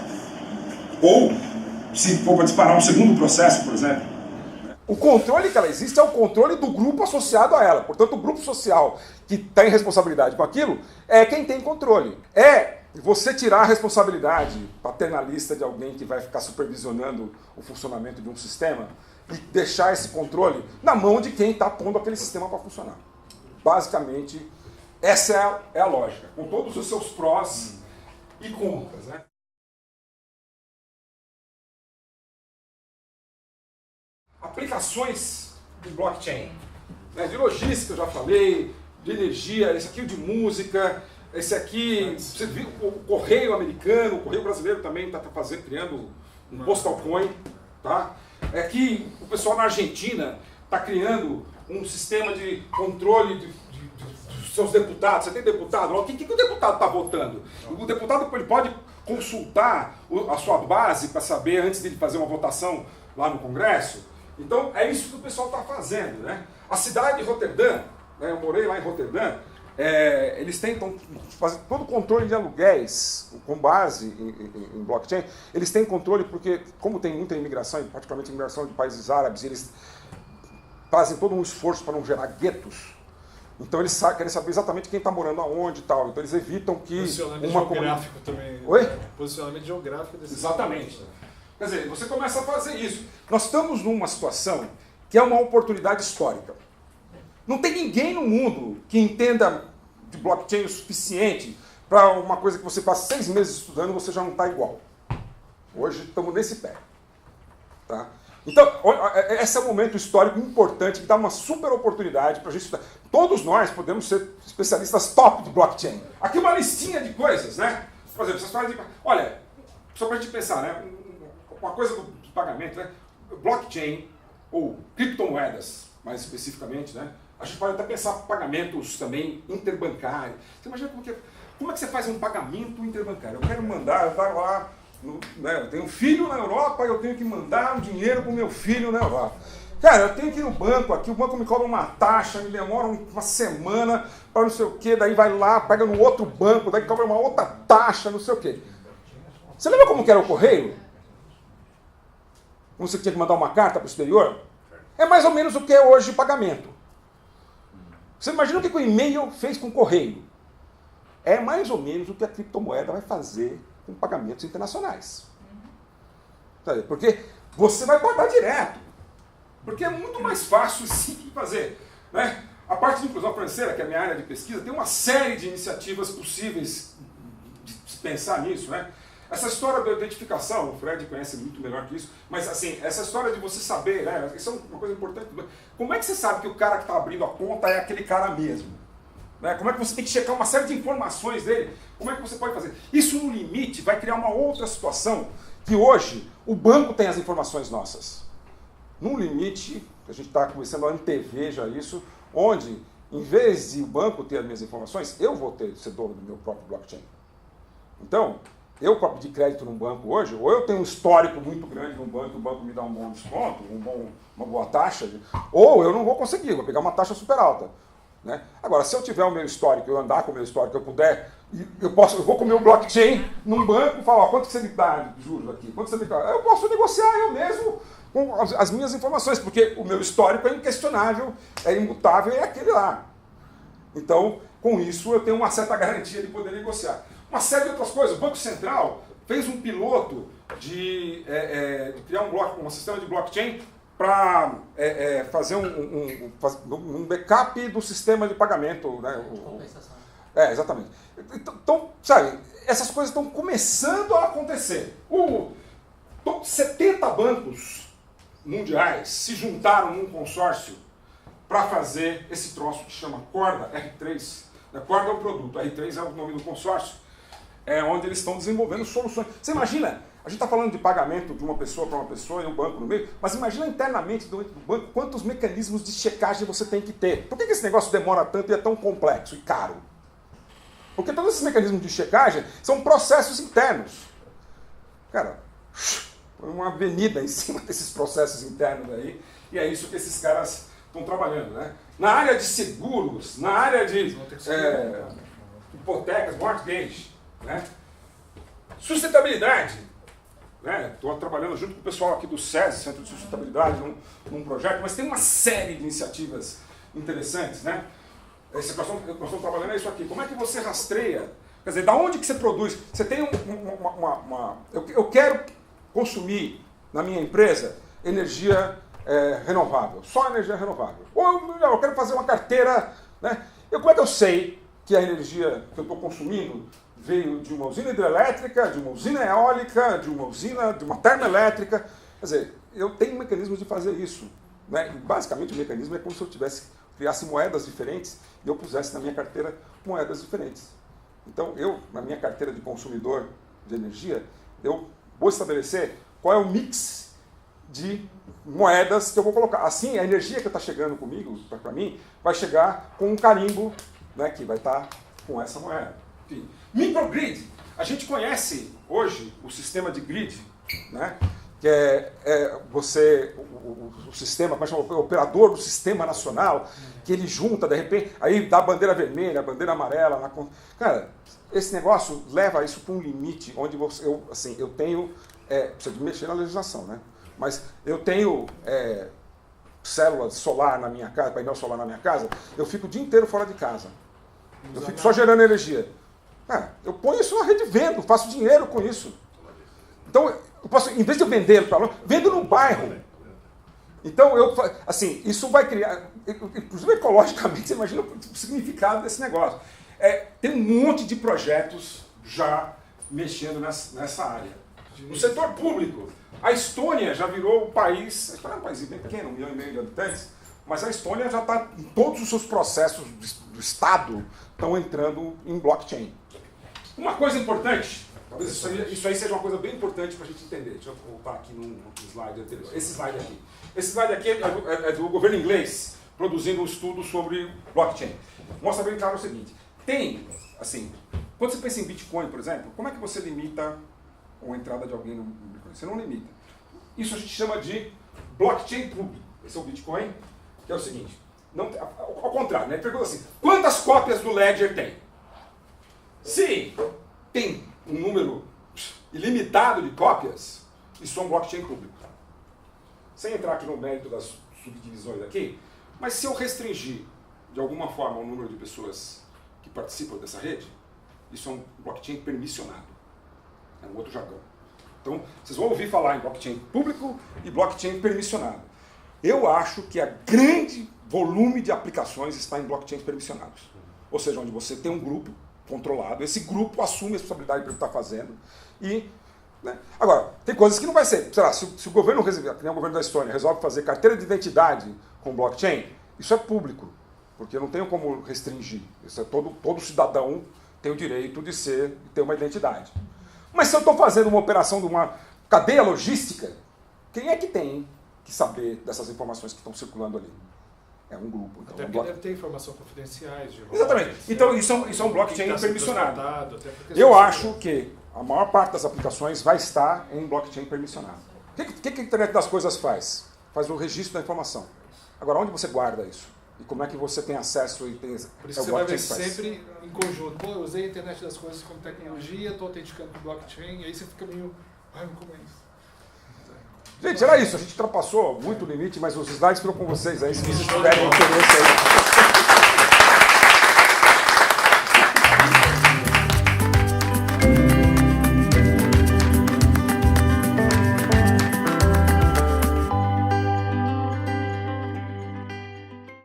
Ou, se for para disparar um segundo processo, por exemplo. O controle que ela existe é o controle do grupo associado a ela. Portanto, o grupo social que tem responsabilidade com aquilo é quem tem controle. É você tirar a responsabilidade paternalista de alguém que vai ficar supervisionando o funcionamento de um sistema e deixar esse controle na mão de quem está pondo aquele sistema para funcionar. Basicamente, essa é a lógica, com todos os seus prós e contras. Né? Aplicações de blockchain. Né? De logística, eu já falei, de energia, esse aqui é de música, esse aqui, você viu o correio americano, o correio brasileiro também está criando um postal coin. Tá? É que o pessoal na Argentina está criando um sistema de controle dos seus deputados. Você tem deputado? O que o deputado está votando? O deputado ele pode consultar a sua base para saber, antes de fazer uma votação lá no Congresso. Então, é isso que o pessoal está fazendo. Né? A cidade de Roterdã, né, eu morei lá em Roterdã, eles tentam fazer todo o controle de aluguéis com base em blockchain. Eles têm controle porque, como tem muita imigração, particularmente imigração de países árabes, eles fazem todo um esforço para não gerar guetos. Então eles querem saber exatamente quem está morando aonde e tal. Então eles evitam que posicionamento uma geográfico também. Oi? Posicionamento geográfico desse. Exatamente. Quer dizer, você começa a fazer isso. Nós estamos numa situação que é uma oportunidade histórica. Não tem ninguém no mundo que entenda de blockchain o suficiente para uma coisa que você passa 6 meses estudando e você já não está igual. Hoje estamos nesse pé. Tá? Então, esse é um momento histórico importante que dá uma super oportunidade para a gente estudar. Todos nós podemos ser especialistas top de blockchain. Aqui uma listinha de coisas, né? Por exemplo, vocês falam de... Olha, só para a gente pensar, né? Uma coisa do pagamento, né? Blockchain, ou criptomoedas, mais especificamente, né? A gente pode até pensar pagamentos também interbancários. Você imagina como é que você faz um pagamento interbancário? Eu quero mandar, vai lá, né? Eu tenho um filho na Europa e eu tenho que mandar um dinheiro para o meu filho na Europa. Cara, eu tenho que ir no banco aqui, o banco me cobra uma taxa, me demora uma semana para não sei o quê, daí vai lá, pega no outro banco, daí cobra uma outra taxa, não sei o quê. Você lembra como que era o correio? Como você tinha que mandar uma carta para o exterior? É mais ou menos o que é hoje o pagamento. Você imagina o que o e-mail fez com o correio? É mais ou menos o que a criptomoeda vai fazer com pagamentos internacionais. Porque você vai pagar direto. Porque é muito mais fácil e simples de fazer. Né? A parte de inclusão financeira, que é a minha área de pesquisa, tem uma série de iniciativas possíveis de pensar nisso. Né? Essa história da identificação, o Fred conhece muito melhor que isso, mas assim, essa história de você saber, né, isso é uma coisa importante. Como é que você sabe que o cara que está abrindo a conta é aquele cara mesmo? Né? Como é que você tem que checar uma série de informações dele? Como é que você pode fazer? Isso no limite vai criar uma outra situação que hoje o banco tem as informações nossas. No limite, a gente está começando a antever já isso, onde em vez de o banco ter as minhas informações, eu vou ser dono do meu próprio blockchain. Então, eu para pedir crédito num banco hoje, ou eu tenho um histórico muito grande num banco, o banco me dá um bom desconto, uma boa taxa, ou eu não vou conseguir, vou pegar uma taxa super alta. Né? Agora, se eu tiver o meu histórico, eu andar com o meu histórico, eu puder, eu vou com o meu blockchain num banco e falar, ó, quanto você me dá de juros aqui? Quanto você me dá? Eu posso negociar eu mesmo com as minhas informações, porque o meu histórico é inquestionável, é imutável, é aquele lá. Então, com isso, eu tenho uma certa garantia de poder negociar. Uma série de outras coisas. O Banco Central fez um piloto de criar um sistema de blockchain para fazer um backup do sistema de pagamento. Né? Compensação. Exatamente. Então, sabe, essas coisas estão começando a acontecer. 70 bancos mundiais se juntaram num consórcio para fazer esse troço que chama Corda R3. Corda é o produto, R3 é o nome do consórcio. é onde eles estão desenvolvendo soluções. Você imagina, a gente está falando de pagamento de uma pessoa para uma pessoa e um banco no meio, mas imagina internamente do banco quantos mecanismos de checagem você tem que ter. Por que esse negócio demora tanto e é tão complexo e caro? Porque todos esses mecanismos de checagem são processos internos. Cara, uma avenida em cima desses processos internos aí, e é isso que esses caras estão trabalhando, né? Na área de seguros, na área de hipotecas, mortgage, né? Sustentabilidade. Estou trabalhando junto com o pessoal aqui do SESI, Centro de Sustentabilidade, num projeto, mas tem uma série de iniciativas interessantes, né? Nós estamos trabalhando é isso aqui. Como é que você rastreia? Quer dizer, da onde que você produz? Você tem eu quero consumir na minha empresa energia renovável, só energia renovável. Ou eu quero fazer uma carteira, né? Como é que eu sei que a energia que eu estou consumindo veio de uma usina hidrelétrica, de uma usina eólica, de uma termoelétrica? Quer dizer, eu tenho mecanismos de fazer isso, né? E basicamente o mecanismo é como se eu criasse moedas diferentes e eu pusesse na minha carteira moedas diferentes. Então, na minha carteira de consumidor de energia, eu vou estabelecer qual é o mix de moedas que eu vou colocar. Assim, a energia que está chegando comigo, para mim, vai chegar com um carimbo, né, que vai estar com essa moeda. Enfim, microgrid. A gente conhece hoje o sistema de grid, né, que o sistema, como é que chama? O operador do sistema nacional, que ele junta, de repente, aí dá a bandeira vermelha, a bandeira amarela. Cara, esse negócio leva isso para um limite onde eu tenho, precisa de mexer na legislação, né? Mas eu tenho célula solar na minha casa, painel solar na minha casa, eu fico o dia inteiro fora de casa. Eu fico só gerando energia. Cara, eu ponho isso na rede e vendo, faço dinheiro com isso. Então, eu posso, em vez de eu vender para vendo no bairro. Então, isso vai criar, inclusive ecologicamente, você imagina o significado desse negócio. Tem um monte de projetos já mexendo nessa área. No setor público, a Estônia já virou o país, a Estônia é um país bem pequeno, 1,5 milhão de habitantes, mas a Estônia já está, em todos os seus processos do Estado, estão entrando em blockchain. Uma coisa importante, talvez isso aí seja uma coisa bem importante para a gente entender. Deixa eu voltar aqui no slide anterior. Esse slide aqui é do governo inglês, produzindo um estudo sobre blockchain. Mostra bem claro o seguinte. Quando você pensa em Bitcoin, por exemplo, como é que você limita a entrada de alguém no Bitcoin? Você não limita. Isso a gente chama de blockchain público. Esse é o Bitcoin, que é o seguinte. Ao contrário, né? Ele pergunta assim, quantas cópias do Ledger tem? Se tem um número ilimitado de cópias, isso é um blockchain público. Sem entrar aqui no mérito das subdivisões aqui, mas se eu restringir de alguma forma o número de pessoas que participam dessa rede, isso é um blockchain permissionado. É um outro jargão. Então, vocês vão ouvir falar em blockchain público e blockchain permissionado. Eu acho que a grande volume de aplicações está em blockchains permissionados. Ou seja, onde você tem um grupo controlado, esse grupo assume a responsabilidade pelo que está fazendo e... Né? Agora, tem coisas que não vai ser. Sei lá, se o governo, que nem o governo da Estônia, resolve fazer carteira de identidade com blockchain, isso é público, porque eu não tenho como restringir. Isso é todo cidadão tem o direito de ter uma identidade. Mas se eu estou fazendo uma operação de uma cadeia logística, quem é que tem que saber dessas informações que estão circulando ali? É um grupo. Então, até porque deve ter informações confidenciais. Exatamente. Então isso é um blockchain permissionado. Eu acho que a maior parte das aplicações vai estar em blockchain permissionado. O que a internet das coisas faz? Faz o registro da informação. Agora, onde você guarda isso? E como é que você tem acesso e tem... Por isso você vai ver sempre em conjunto. Pô, eu usei a internet das coisas como tecnologia, estou autenticando com blockchain, e aí você fica meio... Ai, como é isso? Gente, era isso. A gente ultrapassou muito o limite, mas os slides ficam com vocês aí, se vocês tiverem interesse aí.